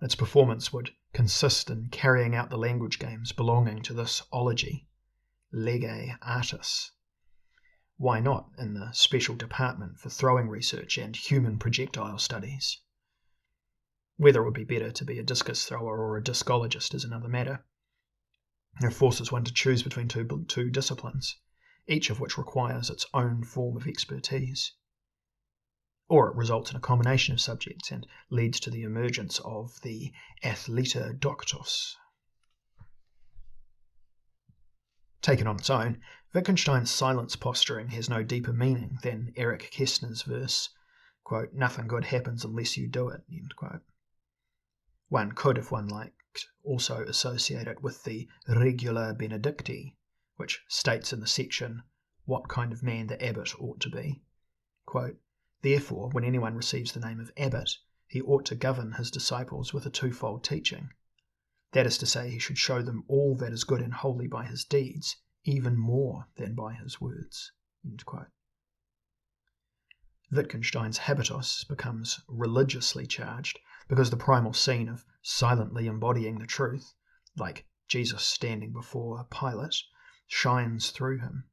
Its performance would consist in carrying out the language games belonging to this ology, lege artis. Why not in the special department for throwing research and human projectile studies? Whether it would be better to be a discus thrower or a discologist is another matter. It forces one to choose between two disciplines, each of which requires its own form of expertise. Or it results in a combination of subjects and leads to the emergence of the athleta doctus. Taken on its own, Wittgenstein's silence posturing has no deeper meaning than Erich Kästner's verse, quote, "Nothing good happens unless you do it," end quote. One could, if one liked, also associate it with the Regula Benedicti, which states in the section what kind of man the abbot ought to be. Quote, "Therefore, when anyone receives the name of abbot, he ought to govern his disciples with a twofold teaching. That is to say, he should show them all that is good and holy by his deeds, even more than by his words." End quote. Wittgenstein's habitus becomes religiously charged because the primal scene of silently embodying the truth, like Jesus standing before Pilate, shines through him.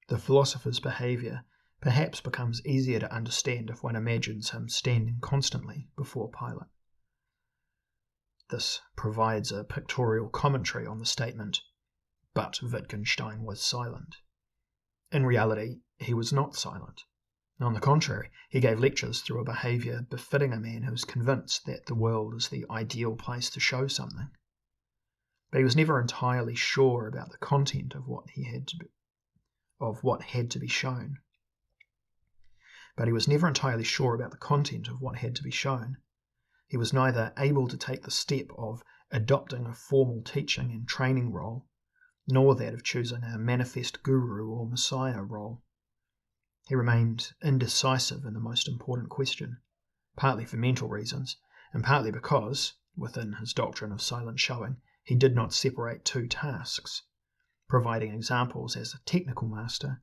The philosopher's behaviour perhaps becomes easier to understand if one imagines him standing constantly before Pilate. This provides a pictorial commentary on the statement, "But Wittgenstein was silent." In reality, he was not silent. On the contrary, he gave lectures through a behaviour befitting a man who is convinced that the world is the ideal place to show something. But he was never entirely sure about the content of what had to be shown. He was neither able to take the step of adopting a formal teaching and training role, nor that of choosing a manifest guru or messiah role. He remained indecisive in the most important question, partly for mental reasons, and partly because, within his doctrine of silent showing, he did not separate two tasks, providing examples as a technical master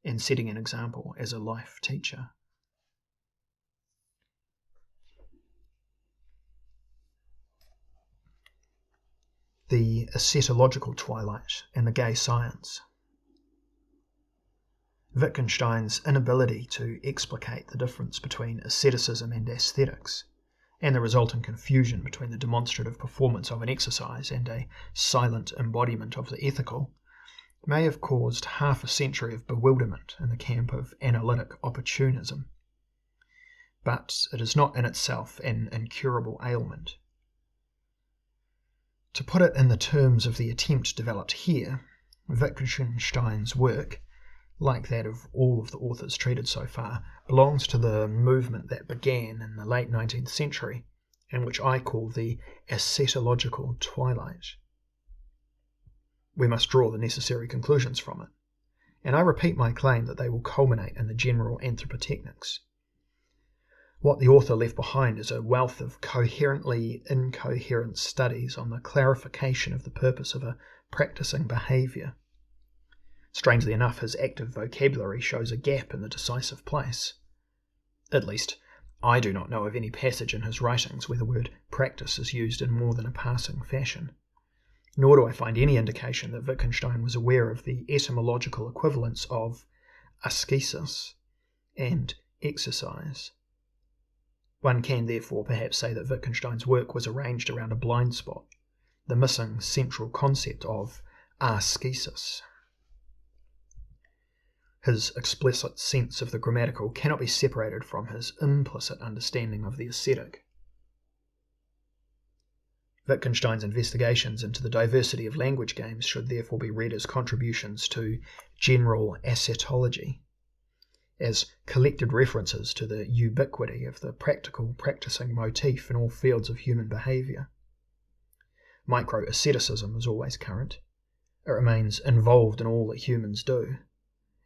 and setting an example as a life teacher. The eschatological twilight and the gay science. Wittgenstein's inability to explicate the difference between asceticism and aesthetics, and the resulting confusion between the demonstrative performance of an exercise and a silent embodiment of the ethical, may have caused half a century of bewilderment in the camp of analytic opportunism. But it is not in itself an incurable ailment. To put it in the terms of the attempt developed here, Wittgenstein's work, like that of all of the authors treated so far, belongs to the movement that began in the late 19th century, and which I call the eschatological twilight. We must draw the necessary conclusions from it, and I repeat my claim that they will culminate in the general anthropotechnics. What the author left behind is a wealth of coherently incoherent studies on the clarification of the purpose of a practicing behaviour. Strangely enough, his active vocabulary shows a gap in the decisive place. At least, I do not know of any passage in his writings where the word practice is used in more than a passing fashion, nor do I find any indication that Wittgenstein was aware of the etymological equivalents of ascesis and exercise. One can therefore perhaps say that Wittgenstein's work was arranged around a blind spot, the missing central concept of ascesis. His explicit sense of the grammatical cannot be separated from his implicit understanding of the ascetic. Wittgenstein's investigations into the diversity of language games should therefore be read as contributions to general ascetology, as collected references to the ubiquity of the practical practicing motif in all fields of human behaviour. Micro-asceticism is always current. It remains involved in all that humans do.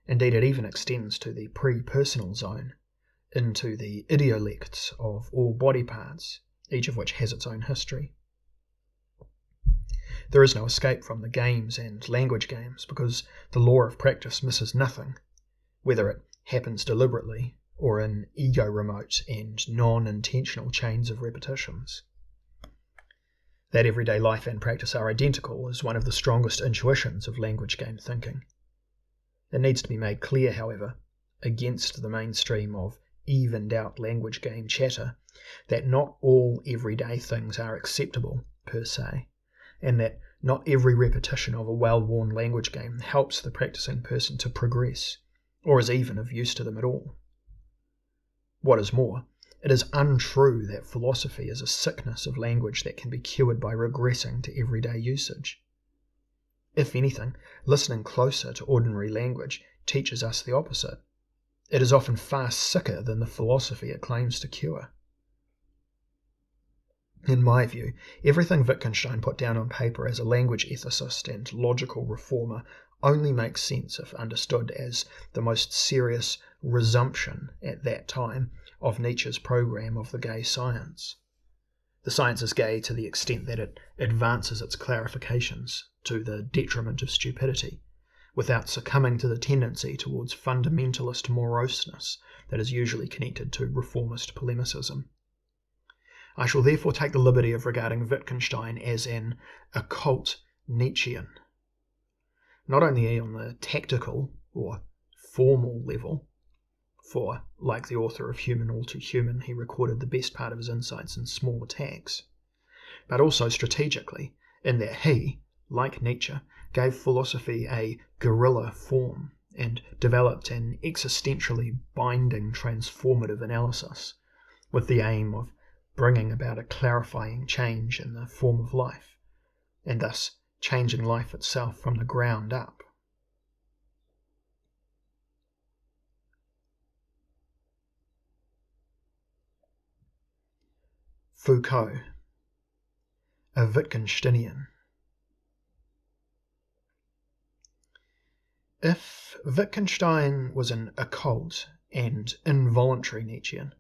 Indeed, it even extends to the pre-personal zone, into the idiolects of all body parts, each of which has its own history. There is no escape from the games and language games, because the law of practice misses nothing, whether it happens deliberately or in ego-remote and non-intentional chains of repetitions. That everyday life and practice are identical is one of the strongest intuitions of language game thinking. It needs to be made clear, however, against the mainstream of evened-out language game chatter, that not all everyday things are acceptable per se, and that not every repetition of a well-worn language game helps the practicing person to progress, or is even of use to them at all. What is more, it is untrue that philosophy is a sickness of language that can be cured by regressing to everyday usage. If anything, listening closer to ordinary language teaches us the opposite. It is often far sicker than the philosophy it claims to cure. In my view, everything Wittgenstein put down on paper as a language ethicist and logical reformer only makes sense if understood as the most serious resumption at that time of Nietzsche's program of the gay science. The science is gay to the extent that it advances its clarifications to the detriment of stupidity, without succumbing to the tendency towards fundamentalist moroseness that is usually connected to reformist polemicism. I shall therefore take the liberty of regarding Wittgenstein as an occult Nietzschean, not only on the tactical or formal level, for, like the author of Human All Too Human, he recorded the best part of his insights in small attacks, but also strategically, in that he, like Nietzsche, gave philosophy a guerrilla form and developed an existentially binding transformative analysis, with the aim of bringing about a clarifying change in the form of life, and thus changing life itself from the ground up. Foucault, a Wittgensteinian. If Wittgenstein was an occult and involuntary Nietzschean,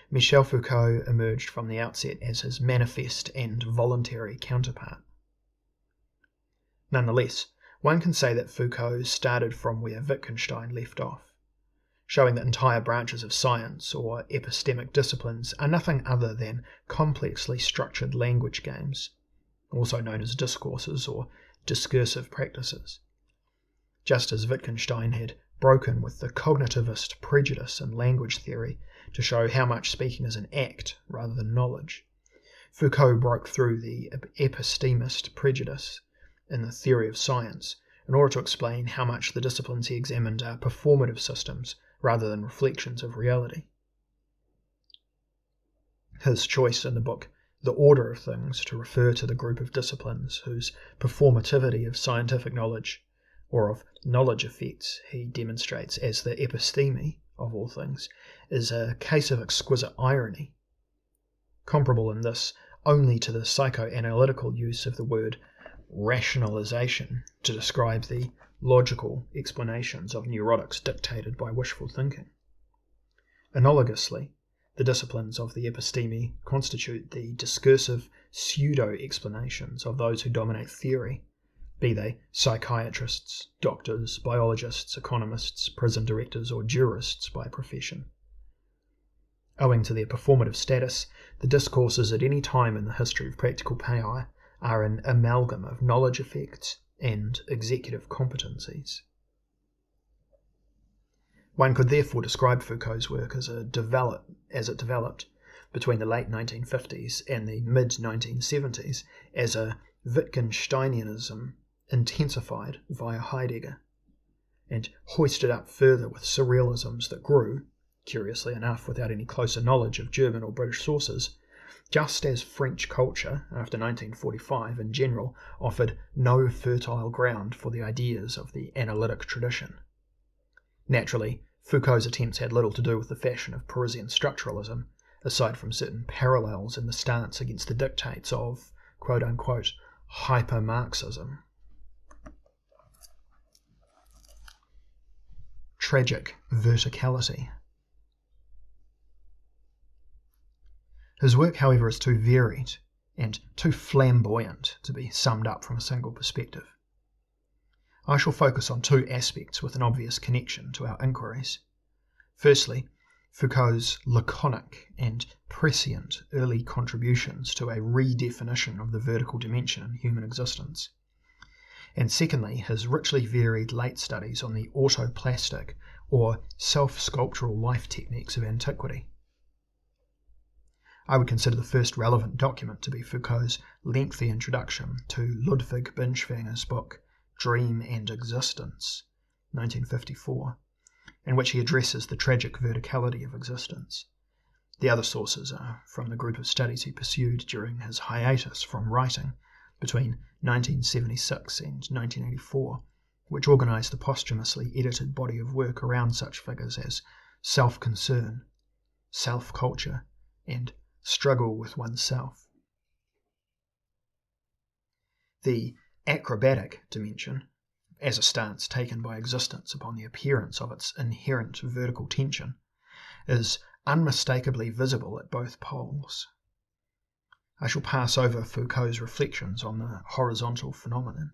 Michel Foucault emerged from the outset as his manifest and voluntary counterpart. Nonetheless, one can say that Foucault started from where Wittgenstein left off, showing that entire branches of science or epistemic disciplines are nothing other than complexly structured language games, also known as discourses or discursive practices. Just as Wittgenstein had broken with the cognitivist prejudice in language theory to show how much speaking is an act rather than knowledge, Foucault broke through the epistemist prejudice in the theory of science in order to explain how much the disciplines he examined are performative systems rather than reflections of reality. His choice in the book The Order of Things to refer to the group of disciplines whose performativity of scientific knowledge or of knowledge effects he demonstrates as the episteme of all things, is a case of exquisite irony, comparable in this only to the psychoanalytical use of the word rationalization to describe the logical explanations of neurotics dictated by wishful thinking. Analogously, the disciplines of the episteme constitute the discursive pseudo-explanations of those who dominate theory, be they psychiatrists, doctors, biologists, economists, prison directors, or jurists by profession. Owing to their performative status, the discourses at any time in the history of practical power are an amalgam of knowledge effects and executive competencies. One could therefore describe Foucault's work as it developed between the late 1950s and the mid-1970s as a Wittgensteinianism intensified via Heidegger, and hoisted up further with surrealisms that grew, curiously enough without any closer knowledge of German or British sources, just as French culture, after 1945 in general, offered no fertile ground for the ideas of the analytic tradition. Naturally, Foucault's attempts had little to do with the fashion of Parisian structuralism, aside from certain parallels in the stance against the dictates of, quote-unquote, hyper-Marxism. Tragic verticality. His work, however, is too varied and too flamboyant to be summed up from a single perspective. I shall focus on two aspects with an obvious connection to our inquiries. Firstly, Foucault's laconic and prescient early contributions to a redefinition of the vertical dimension in human existence. And secondly, his richly varied late studies on the autoplastic or self-sculptural life techniques of antiquity. I would consider the first relevant document to be Foucault's lengthy introduction to Ludwig Binswanger's book Dream and Existence, 1954, in which he addresses the tragic verticality of existence. The other sources are from the group of studies he pursued during his hiatus from writing between 1976 and 1984, which organised the posthumously edited body of work around such figures as self-concern, self-culture, and struggle with oneself. The acrobatic dimension, as a stance taken by existence upon the appearance of its inherent vertical tension, is unmistakably visible at both poles. I shall pass over Foucault's reflections on the horizontal phenomenon,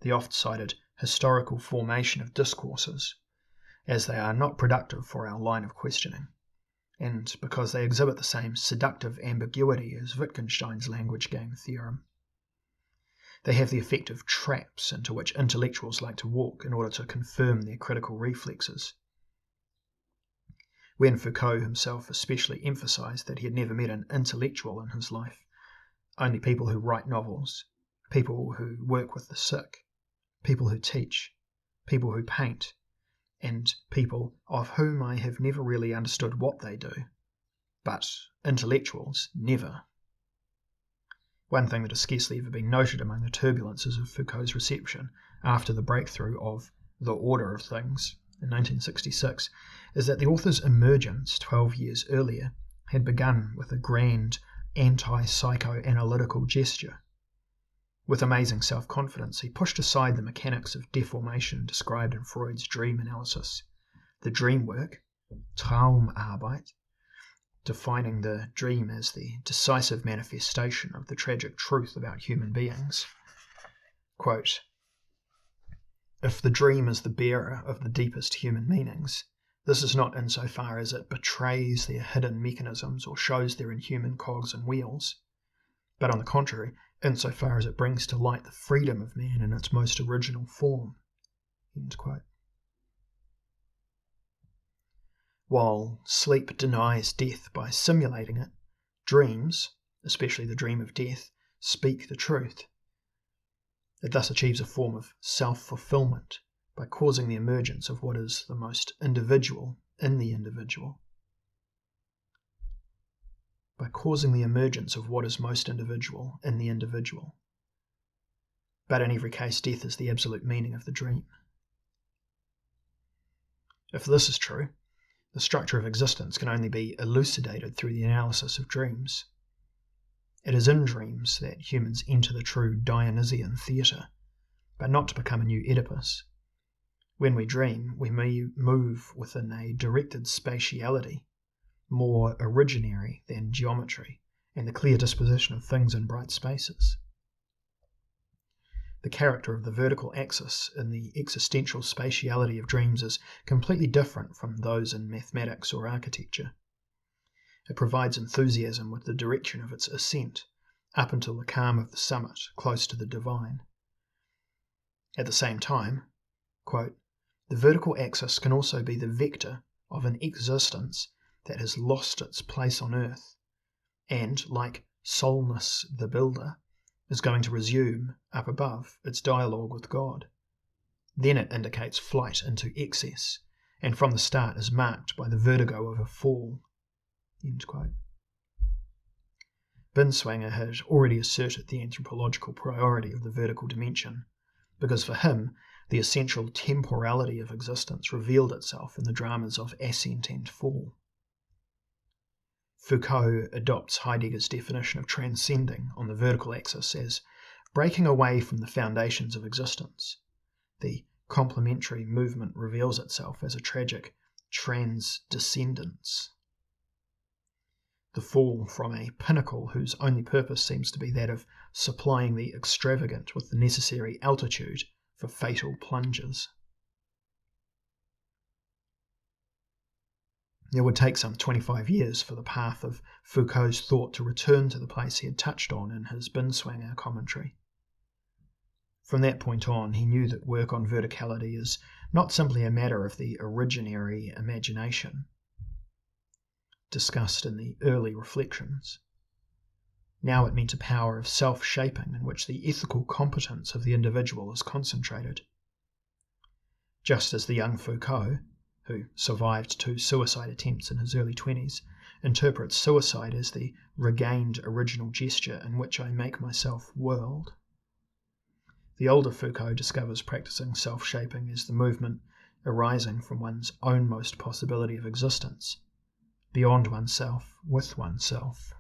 the oft-cited historical formation of discourses, as they are not productive for our line of questioning, and because they exhibit the same seductive ambiguity as Wittgenstein's language game theorem. They have the effect of traps into which intellectuals like to walk in order to confirm their critical reflexes. When Foucault himself especially emphasized that he had never met an intellectual in his life, only people who write novels, people who work with the sick, people who teach, people who paint, and people of whom I have never really understood what they do. But intellectuals, never. One thing that has scarcely ever been noted among the turbulences of Foucault's reception after the breakthrough of The Order of Things in 1966 is that the author's emergence 12 years earlier had begun with a grand anti-psychoanalytical gesture. With amazing self-confidence, he pushed aside the mechanics of deformation described in Freud's dream analysis, the dream work, Traumarbeit, defining the dream as the decisive manifestation of the tragic truth about human beings. Quote, "If the dream is the bearer of the deepest human meanings, this is not insofar as it betrays their hidden mechanisms or shows their inhuman cogs and wheels, but on the contrary, insofar as it brings to light the freedom of man in its most original form." End quote. While sleep denies death by simulating it, dreams, especially the dream of death, speak the truth. It thus achieves a form of self-fulfillment by causing the emergence of what is the most individual in the individual. By causing the emergence of what is most individual in the individual. But in every case, death is the absolute meaning of the dream. If this is true, the structure of existence can only be elucidated through the analysis of dreams. It is in dreams that humans enter the true Dionysian theatre, but not to become a new Oedipus. When we dream, we may move within a directed spatiality, more originary than geometry, and the clear disposition of things in bright spaces. The character of the vertical axis in the existential spatiality of dreams is completely different from those in mathematics or architecture. It provides enthusiasm with the direction of its ascent, up until the calm of the summit, close to the divine. At the same time, quote, "The vertical axis can also be the vector of an existence that has lost its place on earth, and, like Solness the builder, is going to resume, up above, its dialogue with God. Then it indicates flight into excess, and from the start is marked by the vertigo of a fall." End quote. Binswanger had already asserted the anthropological priority of the vertical dimension, because for him the essential temporality of existence revealed itself in the dramas of ascent and fall. Foucault adopts Heidegger's definition of transcending on the vertical axis as breaking away from the foundations of existence. The complementary movement reveals itself as a tragic transdescendence. The fall from a pinnacle whose only purpose seems to be that of supplying the extravagant with the necessary altitude for fatal plunges. It would take some 25 years for the path of Foucault's thought to return to the place he had touched on in his Binswanger commentary. From that point on, he knew that work on verticality is not simply a matter of the originary imagination, discussed in the early reflections. Now it meant a power of self-shaping in which the ethical competence of the individual is concentrated. Just as the young Foucault, who survived 2 suicide attempts in his early 20s, interprets suicide as the regained original gesture in which I make myself world. The older Foucault discovers practicing self-shaping as the movement arising from one's ownmost possibility of existence, beyond oneself, with oneself.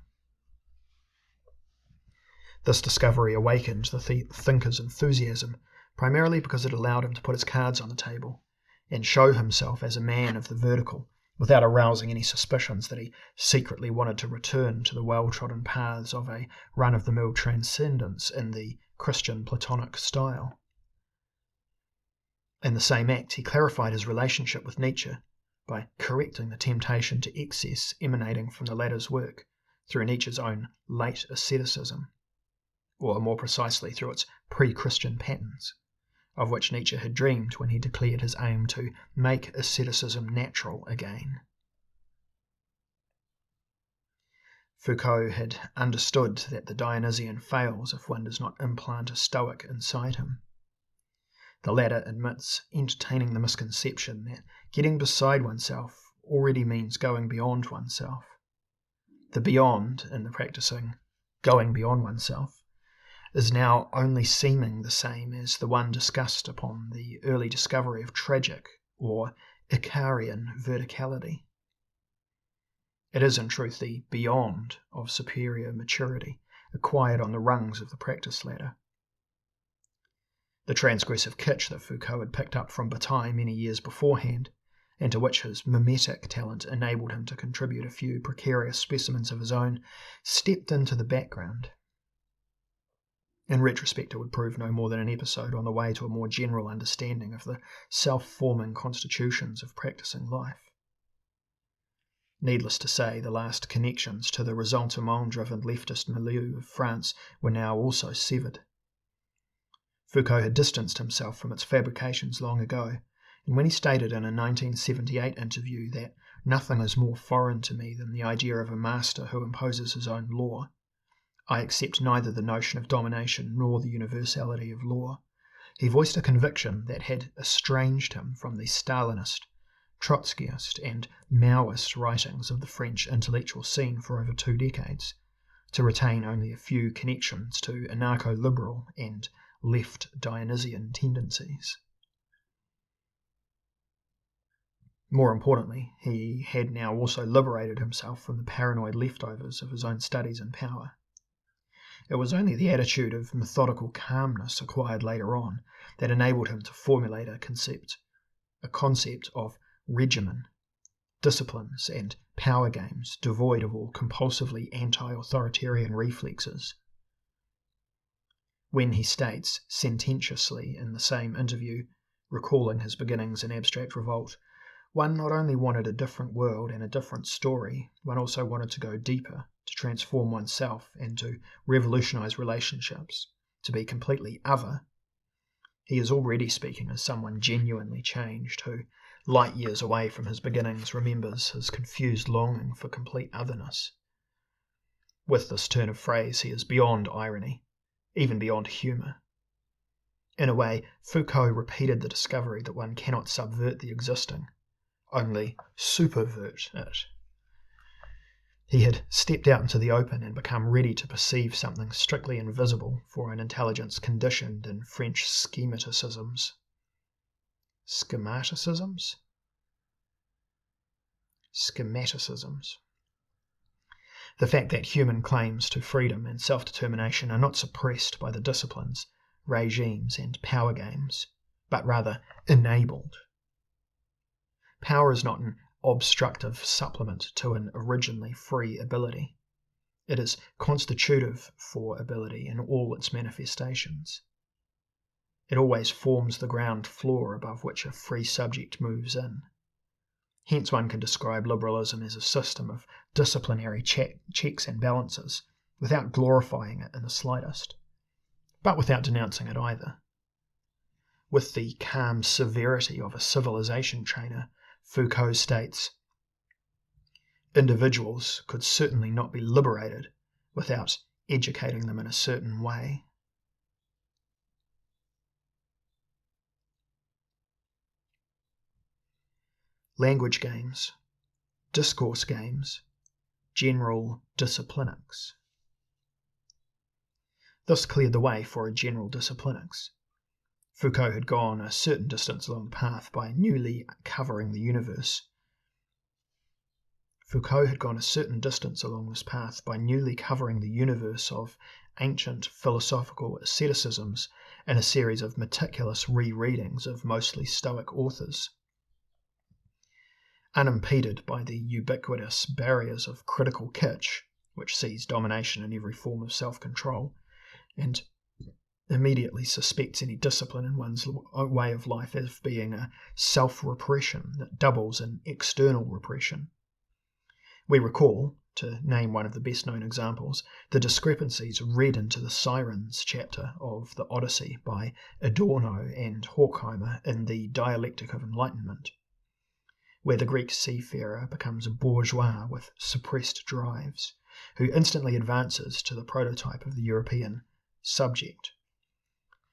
This discovery awakened the thinker's enthusiasm, primarily because it allowed him to put his cards on the table and show himself as a man of the vertical, without arousing any suspicions that he secretly wanted to return to the well-trodden paths of a run-of-the-mill transcendence in the Christian Platonic style. In the same act, he clarified his relationship with Nietzsche by correcting the temptation to excess emanating from the latter's work through Nietzsche's own late asceticism, or more precisely through its pre-Christian patterns, of which Nietzsche had dreamed when he declared his aim to make asceticism natural again. Foucault had understood that the Dionysian fails if one does not implant a Stoic inside him. The latter admits entertaining the misconception that getting beside oneself already means going beyond oneself. The beyond, in the practicing going beyond oneself, is now only seeming the same as the one discussed upon the early discovery of tragic or Icarian verticality. It is in truth the beyond of superior maturity, acquired on the rungs of the practice ladder. The transgressive kitsch that Foucault had picked up from Bataille many years beforehand, and to which his mimetic talent enabled him to contribute a few precarious specimens of his own, stepped into the background. In retrospect, it would prove no more than an episode on the way to a more general understanding of the self-forming constitutions of practicing life. Needless to say, the last connections to the ressentiment-driven leftist milieu of France were now also severed. Foucault had distanced himself from its fabrications long ago, and when he stated in a 1978 interview that nothing is more foreign to me than the idea of a master who imposes his own law, I accept neither the notion of domination nor the universality of law, he voiced a conviction that had estranged him from the Stalinist, Trotskyist and Maoist writings of the French intellectual scene for over 2 decades, to retain only a few connections to anarcho-liberal and left Dionysian tendencies. More importantly, he had now also liberated himself from the paranoid leftovers of his own studies in power. It was only the attitude of methodical calmness acquired later on that enabled him to formulate a concept of regimen, disciplines, and power games devoid of all compulsively anti-authoritarian reflexes. When he states sententiously in the same interview, recalling his beginnings in abstract revolt, one not only wanted a different world and a different story, one also wanted to go deeper, to transform oneself and to revolutionize relationships, to be completely other. He is already speaking as someone genuinely changed, who, light years away from his beginnings, remembers his confused longing for complete otherness. With this turn of phrase, he is beyond irony, even beyond humour. In a way, Foucault repeated the discovery that one cannot subvert the existing, only supervert it. He had stepped out into the open and become ready to perceive something strictly invisible for an intelligence conditioned in French schematicisms. Schematicisms? Schematicisms. The fact that human claims to freedom and self-determination are not suppressed by the disciplines, regimes, and power games, but rather enabled. Power is not an obstructive supplement to an originally free ability. It is constitutive for ability in all its manifestations. It always forms the ground floor above which a free subject moves in. Hence one can describe liberalism as a system of disciplinary checks and balances, without glorifying it in the slightest, but without denouncing it either. With the calm severity of a civilization trainer, Foucault states, individuals could certainly not be liberated without educating them in a certain way. Language games, discourse games, general disciplinics. This cleared the way for a general disciplinics. Foucault had gone a certain distance along the path by newly covering the universe. Foucault had gone a certain distance along this path by newly covering the universe of ancient philosophical asceticisms in a series of meticulous rereadings of mostly Stoic authors. Unimpeded by the ubiquitous barriers of critical kitsch, which sees domination in every form of self-control, and immediately suspects any discipline in one's way of life as being a self-repression that doubles in external repression. We recall, to name one of the best-known examples, the discrepancies read into the Sirens chapter of the Odyssey by Adorno and Horkheimer in the Dialectic of Enlightenment, where the Greek seafarer becomes a bourgeois with suppressed drives, who instantly advances to the prototype of the European subject.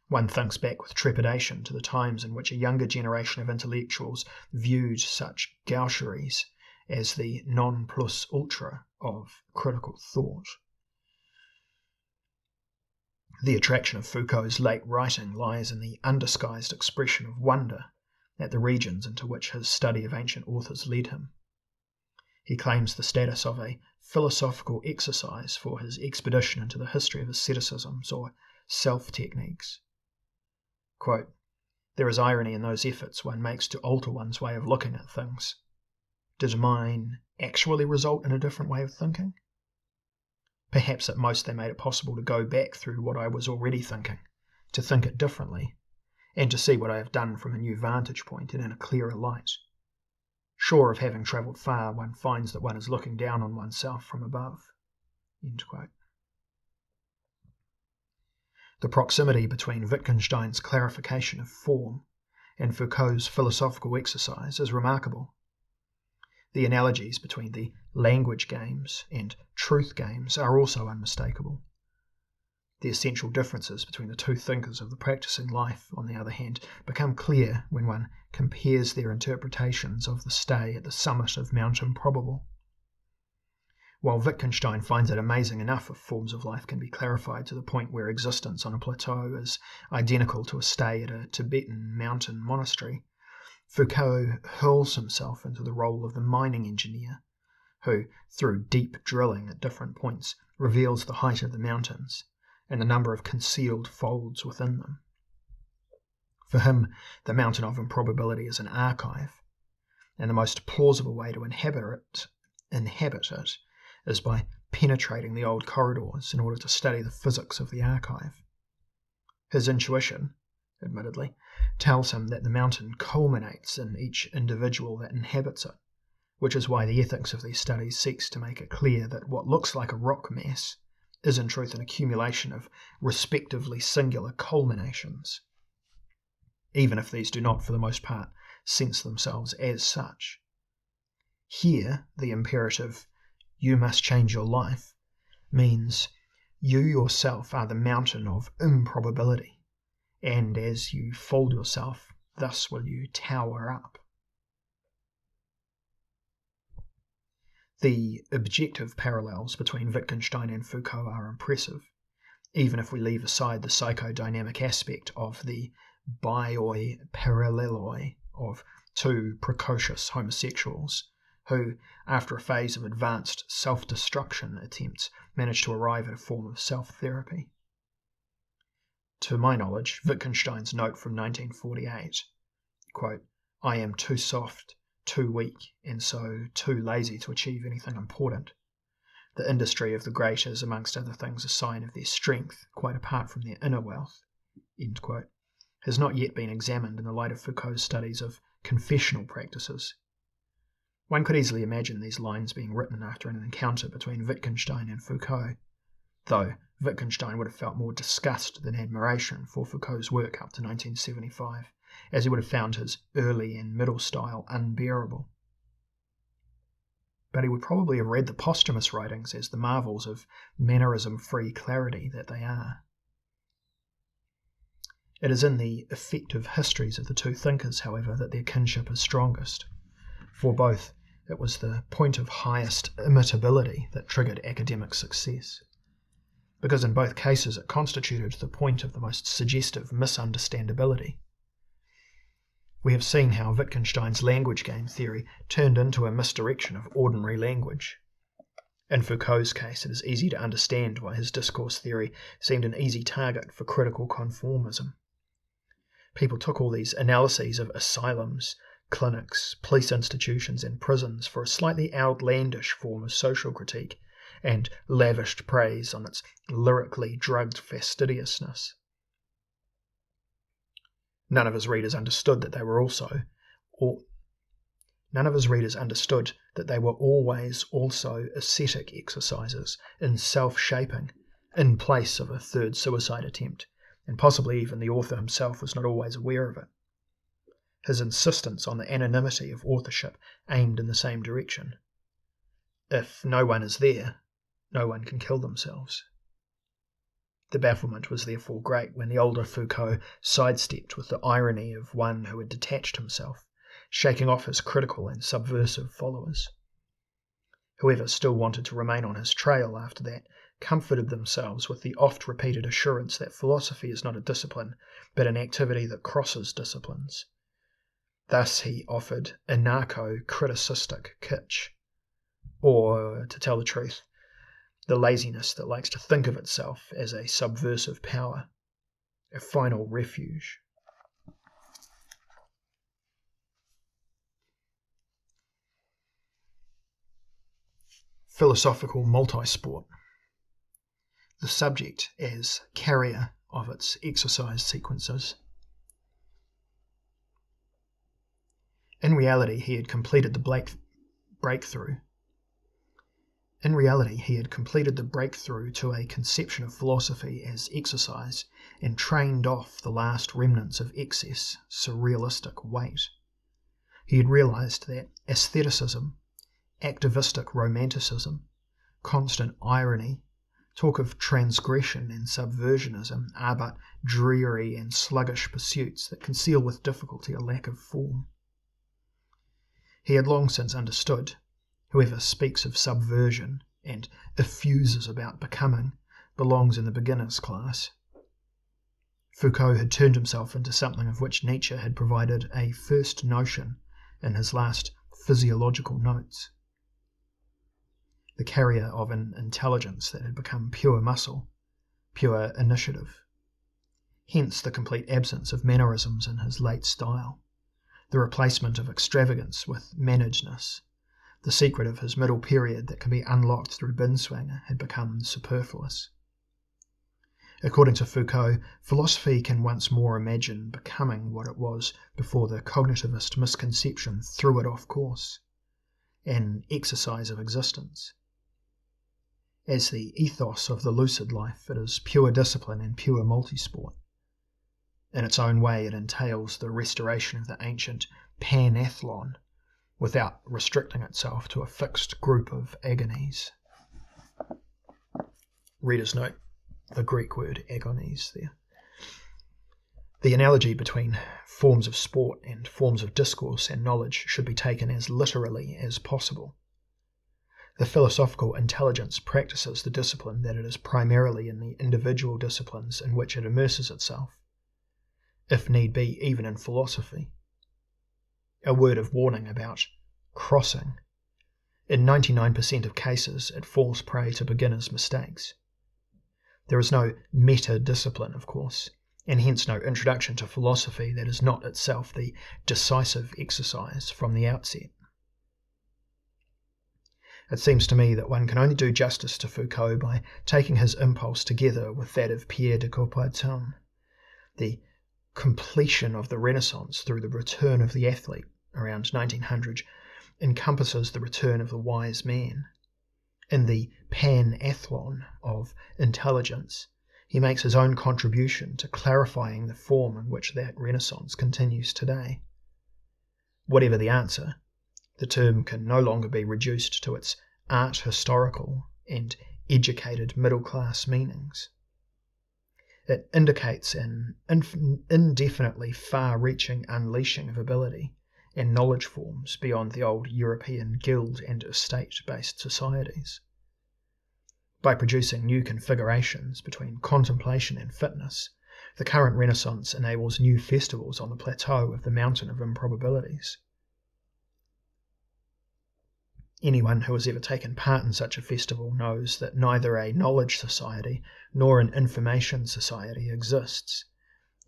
One thinks back with trepidation to the times in which a younger generation of intellectuals viewed such gaucheries as the non plus ultra of critical thought. The attraction of Foucault's late writing lies in the undisguised expression of wonder at the regions into which his study of ancient authors led him. He claims the status of a philosophical exercise for his expedition into the history of asceticisms or self-techniques. Quote, "There is irony in those efforts one makes to alter one's way of looking at things. Did mine actually result in a different way of thinking? Perhaps at most they made it possible to go back through what I was already thinking, to think it differently, and to see what I have done from a new vantage point and in a clearer light. Sure of having travelled far, one finds that one is looking down on oneself from above." End quote. The proximity between Wittgenstein's clarification of form and Foucault's philosophical exercise is remarkable. The analogies between the language games and truth games are also unmistakable. The essential differences between the two thinkers of the practicing life, on the other hand, become clear when one compares their interpretations of the stay at the summit of Mount Improbable. While Wittgenstein finds it amazing enough if forms of life can be clarified to the point where existence on a plateau is identical to a stay at a Tibetan mountain monastery, Foucault hurls himself into the role of the mining engineer, who, through deep drilling at different points, reveals the height of the mountains and the number of concealed folds within them. For him, the mountain of improbability is an archive, and the most plausible way to inhabit it is by penetrating the old corridors in order to study the physics of the archive. His intuition, admittedly, tells him that the mountain culminates in each individual that inhabits it, which is why the ethics of these studies seeks to make it clear that what looks like a rock mass is in truth an accumulation of respectively singular culminations, even if these do not, for the most part, sense themselves as such. Here, the imperative, "you must change your life," means you yourself are the mountain of improbability, and as you fold yourself, thus will you tower up. The objective parallels between Wittgenstein and Foucault are impressive, even if we leave aside the psychodynamic aspect of the bioi paralleloi of two precocious homosexuals, who, after a phase of advanced self-destruction attempts, managed to arrive at a form of self-therapy. To my knowledge, Wittgenstein's note from 1948, quote, "I am too soft, too weak, and so too lazy to achieve anything important. The industry of the great is, amongst other things, a sign of their strength, quite apart from their inner wealth," end quote, has not yet been examined in the light of Foucault's studies of confessional practices. One could easily imagine these lines being written after an encounter between Wittgenstein and Foucault, though Wittgenstein would have felt more disgust than admiration for Foucault's work up to 1975, as he would have found his early and middle style unbearable. But he would probably have read the posthumous writings as the marvels of mannerism-free clarity that they are. It is in the effective histories of the two thinkers, however, that their kinship is strongest. For both, it was the point of highest imitability that triggered academic success, because in both cases it constituted the point of the most suggestive misunderstandability. We have seen how Wittgenstein's language game theory turned into a misdirection of ordinary language. In Foucault's case, it is easy to understand why his discourse theory seemed an easy target for critical conformism. People took all these analyses of asylums, clinics, police institutions and prisons for a slightly outlandish form of social critique, and lavished praise on its lyrically drugged fastidiousness. None of his readers understood that they were always also ascetic exercises in self-shaping in place of a third suicide attempt, and possibly even the author himself was not always aware of it. His insistence on the anonymity of authorship aimed in the same direction. If no one is there, no one can kill themselves. The bafflement was therefore great when the older Foucault sidestepped with the irony of one who had detached himself, shaking off his critical and subversive followers. Whoever still wanted to remain on his trail after that comforted themselves with the oft-repeated assurance that philosophy is not a discipline, but an activity that crosses disciplines. Thus he offered anarcho-criticistic kitsch, or, to tell the truth, the laziness that likes to think of itself as a subversive power, a final refuge. Philosophical multisport. The subject as carrier of its exercise sequences. In reality, he had completed the breakthrough to a conception of philosophy as exercise and trained off the last remnants of excess, surrealistic weight. He had realized that aestheticism, activistic romanticism, constant irony, talk of transgression and subversionism are but dreary and sluggish pursuits that conceal with difficulty a lack of form. He had long since understood, whoever speaks of subversion and effuses about becoming belongs in the beginner's class. Foucault had turned himself into something of which Nietzsche had provided a first notion in his last physiological notes. The carrier of an intelligence that had become pure muscle, pure initiative. Hence the complete absence of mannerisms in his late style, the replacement of extravagance with managedness. The secret of his middle period that can be unlocked through Binswanger had become superfluous. According to Foucault, philosophy can once more imagine becoming what it was before the cognitivist misconception threw it off course, an exercise of existence. As the ethos of the lucid life, it is pure discipline and pure multisport. In its own way, it entails the restoration of the ancient panathlon, without restricting itself to a fixed group of agonies. Reader's note, the Greek word agonies there. The analogy between forms of sport and forms of discourse and knowledge should be taken as literally as possible. The philosophical intelligence practices the discipline that it is primarily in the individual disciplines in which it immerses itself, if need be even in philosophy. A word of warning about crossing. In 99% of cases, it falls prey to beginners' mistakes. There is no meta-discipline, of course, and hence no introduction to philosophy that is not itself the decisive exercise from the outset. It seems to me that one can only do justice to Foucault by taking his impulse together with that of Pierre de Coubertin. The completion of the Renaissance through the return of the athlete around 1900 encompasses the return of the wise man. In the panathlon of intelligence, he makes his own contribution to clarifying the form in which that Renaissance continues today. Whatever the answer, the term can no longer be reduced to its art historical and educated middle-class meanings. It indicates an indefinitely far-reaching unleashing of ability and knowledge forms beyond the old European guild and estate-based societies. By producing new configurations between contemplation and fitness, the current Renaissance enables new festivals on the plateau of the mountain of improbabilities. Anyone who has ever taken part in such a festival knows that neither a knowledge society nor an information society exists,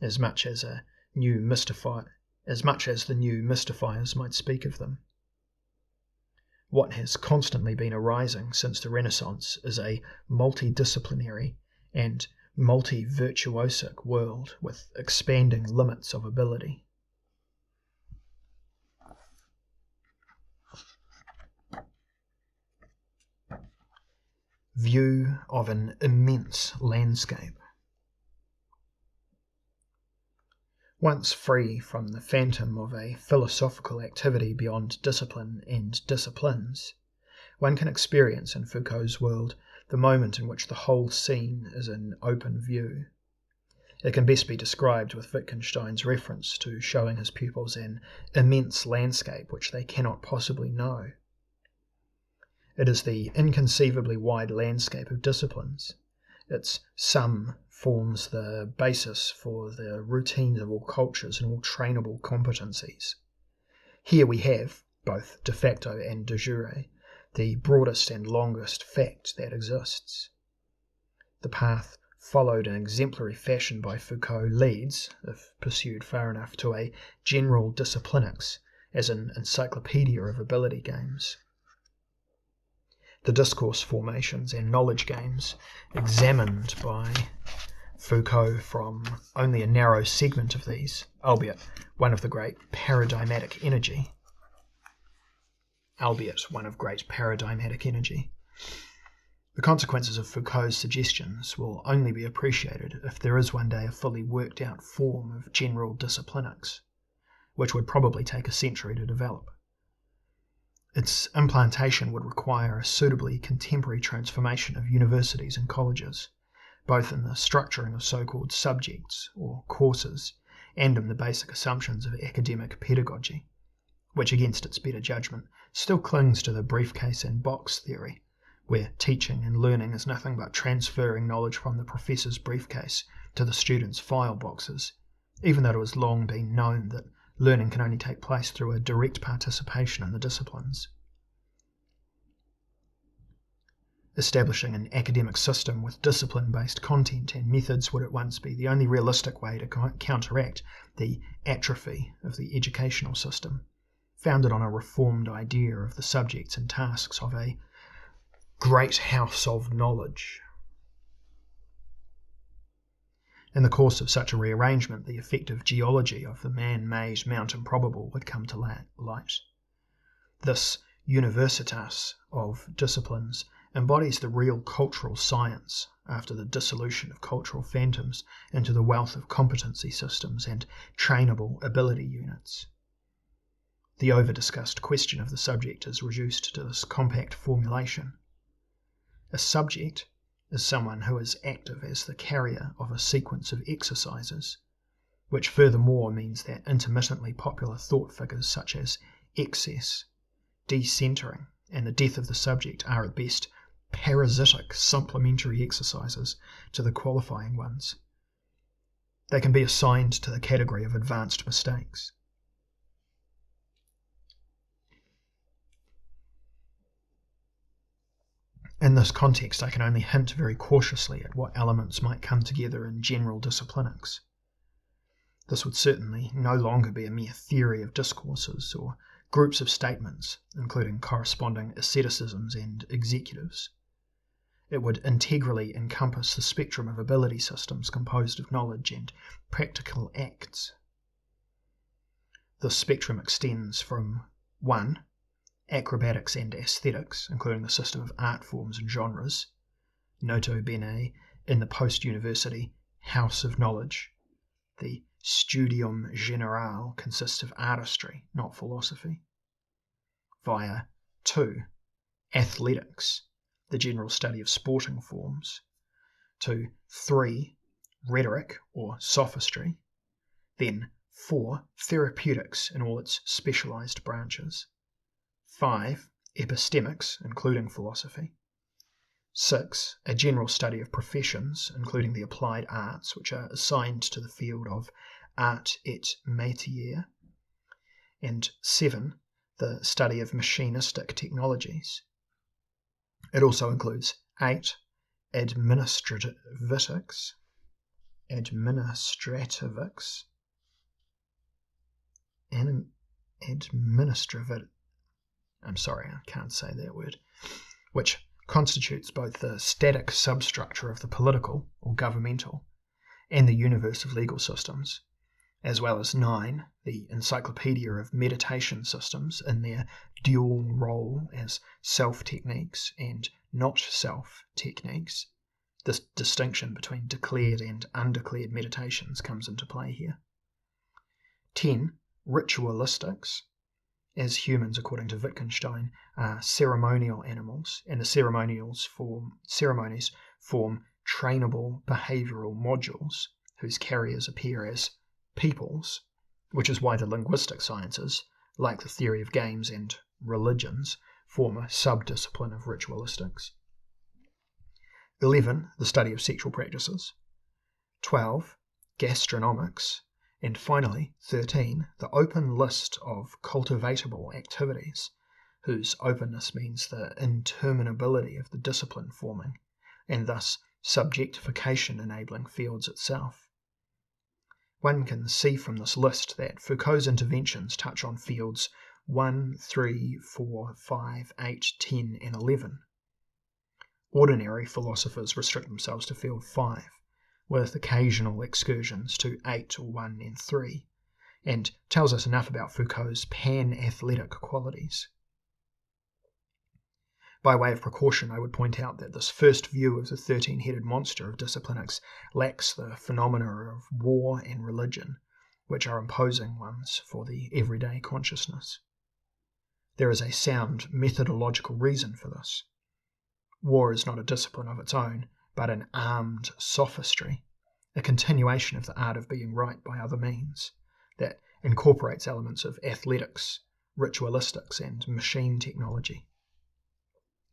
as much as the new mystifiers might speak of them. What has constantly been arising since the Renaissance is a multidisciplinary and multi-virtuosic world with expanding limits of ability. View of an immense landscape. Once free from the phantom of a philosophical activity beyond discipline and disciplines, one can experience in Foucault's world the moment in which the whole scene is in open view. It can best be described with Wittgenstein's reference to showing his pupils an immense landscape which they cannot possibly know. It is the inconceivably wide landscape of disciplines. Its sum forms the basis for the routines of all cultures and all trainable competencies. Here we have, both de facto and de jure, the broadest and longest fact that exists. The path followed in exemplary fashion by Foucault leads, if pursued far enough, to a general Disciplinics as an encyclopedia of ability games. The discourse formations and knowledge games examined by Foucault from only a narrow segment of these, albeit one of great paradigmatic energy. The consequences of Foucault's suggestions will only be appreciated if there is one day a fully worked out form of general Disciplinics, which would probably take a century to develop. Its implantation would require a suitably contemporary transformation of universities and colleges, both in the structuring of so-called subjects or courses and in the basic assumptions of academic pedagogy, which against its better judgment still clings to the briefcase and box theory, where teaching and learning is nothing but transferring knowledge from the professor's briefcase to the student's file boxes, even though it has long been known that learning can only take place through a direct participation in the disciplines. Establishing an academic system with discipline-based content and methods would at once be the only realistic way to counteract the atrophy of the educational system, founded on a reformed idea of the subjects and tasks of a great house of knowledge. In the course of such a rearrangement, the effective geology of the man-made Mount Improbable would come to light. This universitas of disciplines embodies the real cultural science after the dissolution of cultural phantoms into the wealth of competency systems and trainable ability units. The over-discussed question of the subject is reduced to this compact formulation. A subject is someone who is active as the carrier of a sequence of exercises, which furthermore means that intermittently popular thought figures such as excess, decentering, and the death of the subject are at best parasitic supplementary exercises to the qualifying ones. They can be assigned to the category of advanced mistakes. In this context, I can only hint very cautiously at what elements might come together in general Disciplinics. This would certainly no longer be a mere theory of discourses or groups of statements, including corresponding asceticisms and executives. It would integrally encompass the spectrum of ability systems composed of knowledge and practical acts. This spectrum extends from 1. Acrobatics and aesthetics, including the system of art forms and genres, nota bene in the post-university house of knowledge. The studium generale consists of artistry, not philosophy. Via 2. Athletics, the general study of sporting forms. To 3. Rhetoric or sophistry. Then 4. Therapeutics in all its specialized branches. 5. Epistemics, including philosophy. 6. A general study of professions, including the applied arts, which are assigned to the field of art et métier. And 7. the study of machinistic technologies. It also includes 8, administrativics, which constitutes both the static substructure of the political or governmental and the universe of legal systems, as well as 9, the encyclopedia of meditation systems in their dual role as self-techniques and not-self techniques. This distinction between declared and undeclared meditations comes into play here. 10, ritualistics. As humans, according to Wittgenstein, are ceremonial animals, and the ceremonies form trainable behavioural modules whose carriers appear as peoples, which is why the linguistic sciences, like the theory of games and religions, form a sub-discipline of ritualistics. 11, the study of sexual practices. 12, gastronomics. And finally, 13, the open list of cultivatable activities, whose openness means the interminability of the discipline forming, and thus subjectification enabling fields itself. One can see from this list that Foucault's interventions touch on fields 1, 3, 4, 5, 8, 10, and 11. Ordinary philosophers restrict themselves to field 5, with occasional excursions to 8, 1, and 3, and tells us enough about Foucault's pan-athletic qualities. By way of precaution, I would point out that this first view of the 13-headed monster of Disciplinics lacks the phenomena of war and religion, which are imposing ones for the everyday consciousness. There is a sound methodological reason for this. War is not a discipline of its own, but an armed sophistry, a continuation of the art of being right by other means, that incorporates elements of athletics, ritualistics, and machine technology.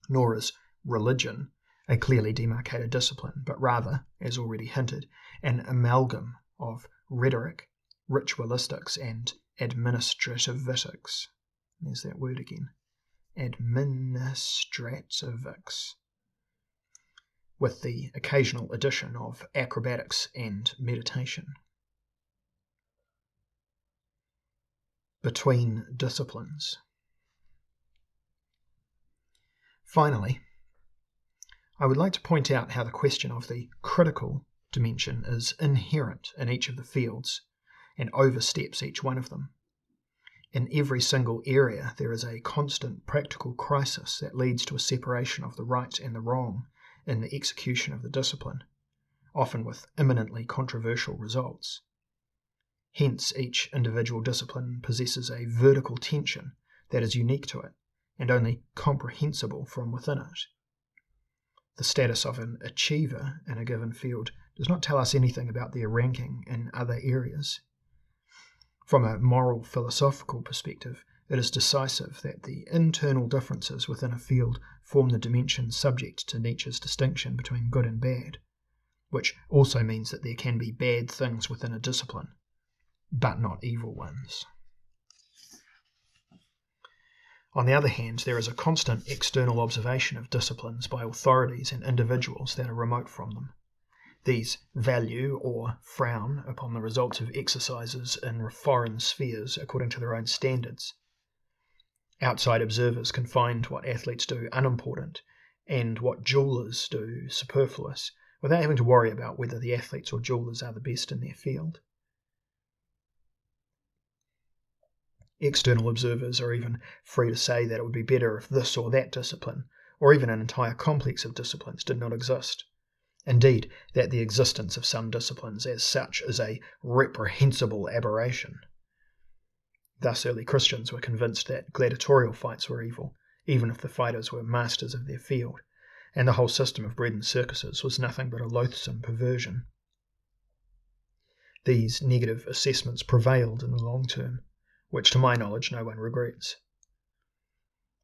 Nor is religion a clearly demarcated discipline, but rather, as already hinted, an amalgam of rhetoric, ritualistics, and administrativics. There's that word again. Administrativics. With the occasional addition of acrobatics and meditation. Between disciplines. Finally, I would like to point out how the question of the critical dimension is inherent in each of the fields and oversteps each one of them. In every single area there is a constant practical crisis that leads to a separation of the right and the wrong in the execution of the discipline, often with imminently controversial results. Hence, each individual discipline possesses a vertical tension that is unique to it, and only comprehensible from within it. The status of an achiever in a given field does not tell us anything about their ranking in other areas. From a moral philosophical perspective, it is decisive that the internal differences within a field form the dimension subject to Nietzsche's distinction between good and bad, which also means that there can be bad things within a discipline, but not evil ones. On the other hand, there is a constant external observation of disciplines by authorities and individuals that are remote from them. These value or frown upon the results of exercises in foreign spheres according to their own standards. Outside observers can find what athletes do unimportant and what jewelers do superfluous, without having to worry about whether the athletes or jewelers are the best in their field. External observers are even free to say that it would be better if this or that discipline, or even an entire complex of disciplines, did not exist. Indeed, that the existence of some disciplines as such is a reprehensible aberration. Thus early Christians were convinced that gladiatorial fights were evil, even if the fighters were masters of their field, and the whole system of bread and circuses was nothing but a loathsome perversion. These negative assessments prevailed in the long term, which to my knowledge no one regrets.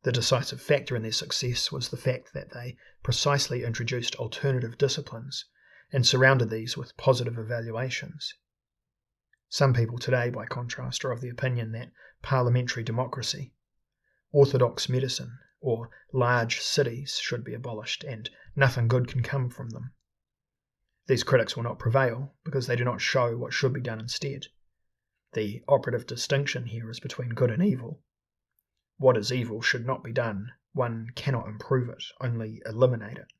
The decisive factor in their success was the fact that they precisely introduced alternative disciplines and surrounded these with positive evaluations. Some people today, by contrast, are of the opinion that parliamentary democracy, orthodox medicine or large cities should be abolished, and nothing good can come from them. These critics will not prevail because they do not show what should be done instead. The operative distinction here is between good and evil. What is evil should not be done. One cannot improve it, only eliminate it.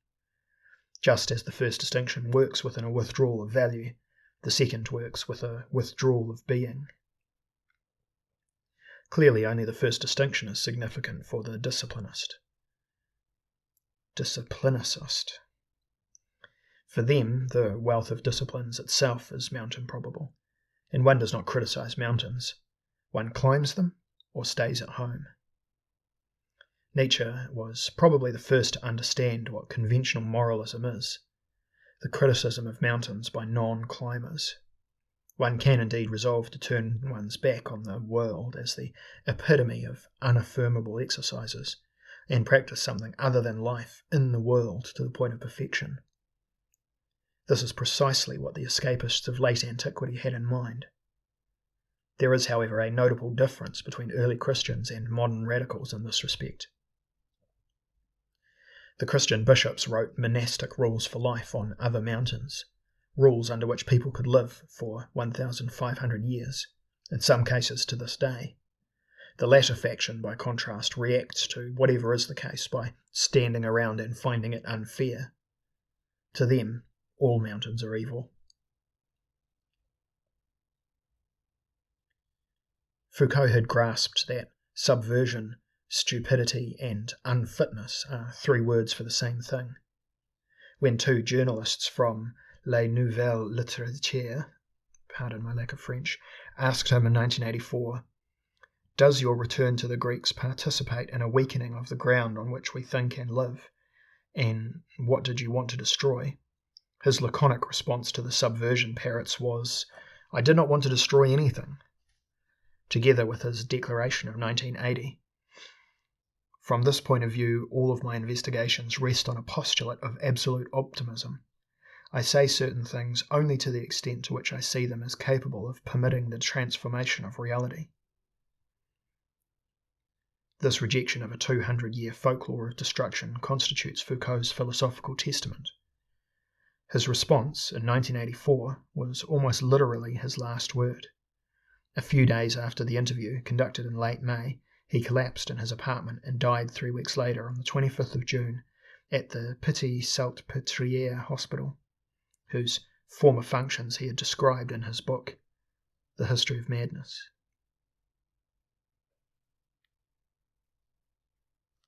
Just as the first distinction works within a withdrawal of value, the second works with a withdrawal of being. Clearly, only the first distinction is significant for the disciplinicist. For them, the wealth of disciplines itself is mountain probable, and one does not criticize mountains. One climbs them or stays at home. Nietzsche was probably the first to understand what conventional moralism is, the criticism of mountains by non-climbers. One can indeed resolve to turn one's back on the world as the epitome of unaffirmable exercises, and practice something other than life in the world to the point of perfection. This is precisely what the escapists of late antiquity had in mind. There is, however, a notable difference between early Christians and modern radicals in this respect. The Christian bishops wrote monastic rules for life on other mountains, rules under which people could live for 1,500 years, in some cases to this day. The latter faction, by contrast, reacts to whatever is the case by standing around and finding it unfair. To them, all mountains are evil. Foucault had grasped that subversion, stupidity, and unfitness are three words for the same thing. When two journalists from La Nouvelle Littérature, pardon my lack of French, asked him in 1984, "Does your return to the Greeks participate in a weakening of the ground on which we think and live? And what did you want to destroy?" His laconic response to the subversion parrots was, "I did not want to destroy anything," together with his declaration of 1980. From this point of view, all of my investigations rest on a postulate of absolute optimism. I say certain things only to the extent to which I see them as capable of permitting the transformation of reality. This rejection of a 200-year folklore of destruction constitutes Foucault's philosophical testament. His response in 1984 was almost literally his last word. A few days after the interview, conducted in late May, he collapsed in his apartment and died 3 weeks later on the 25th of June at the Pitié-Salpêtrière hospital, whose former functions he had described in his book, The History of Madness.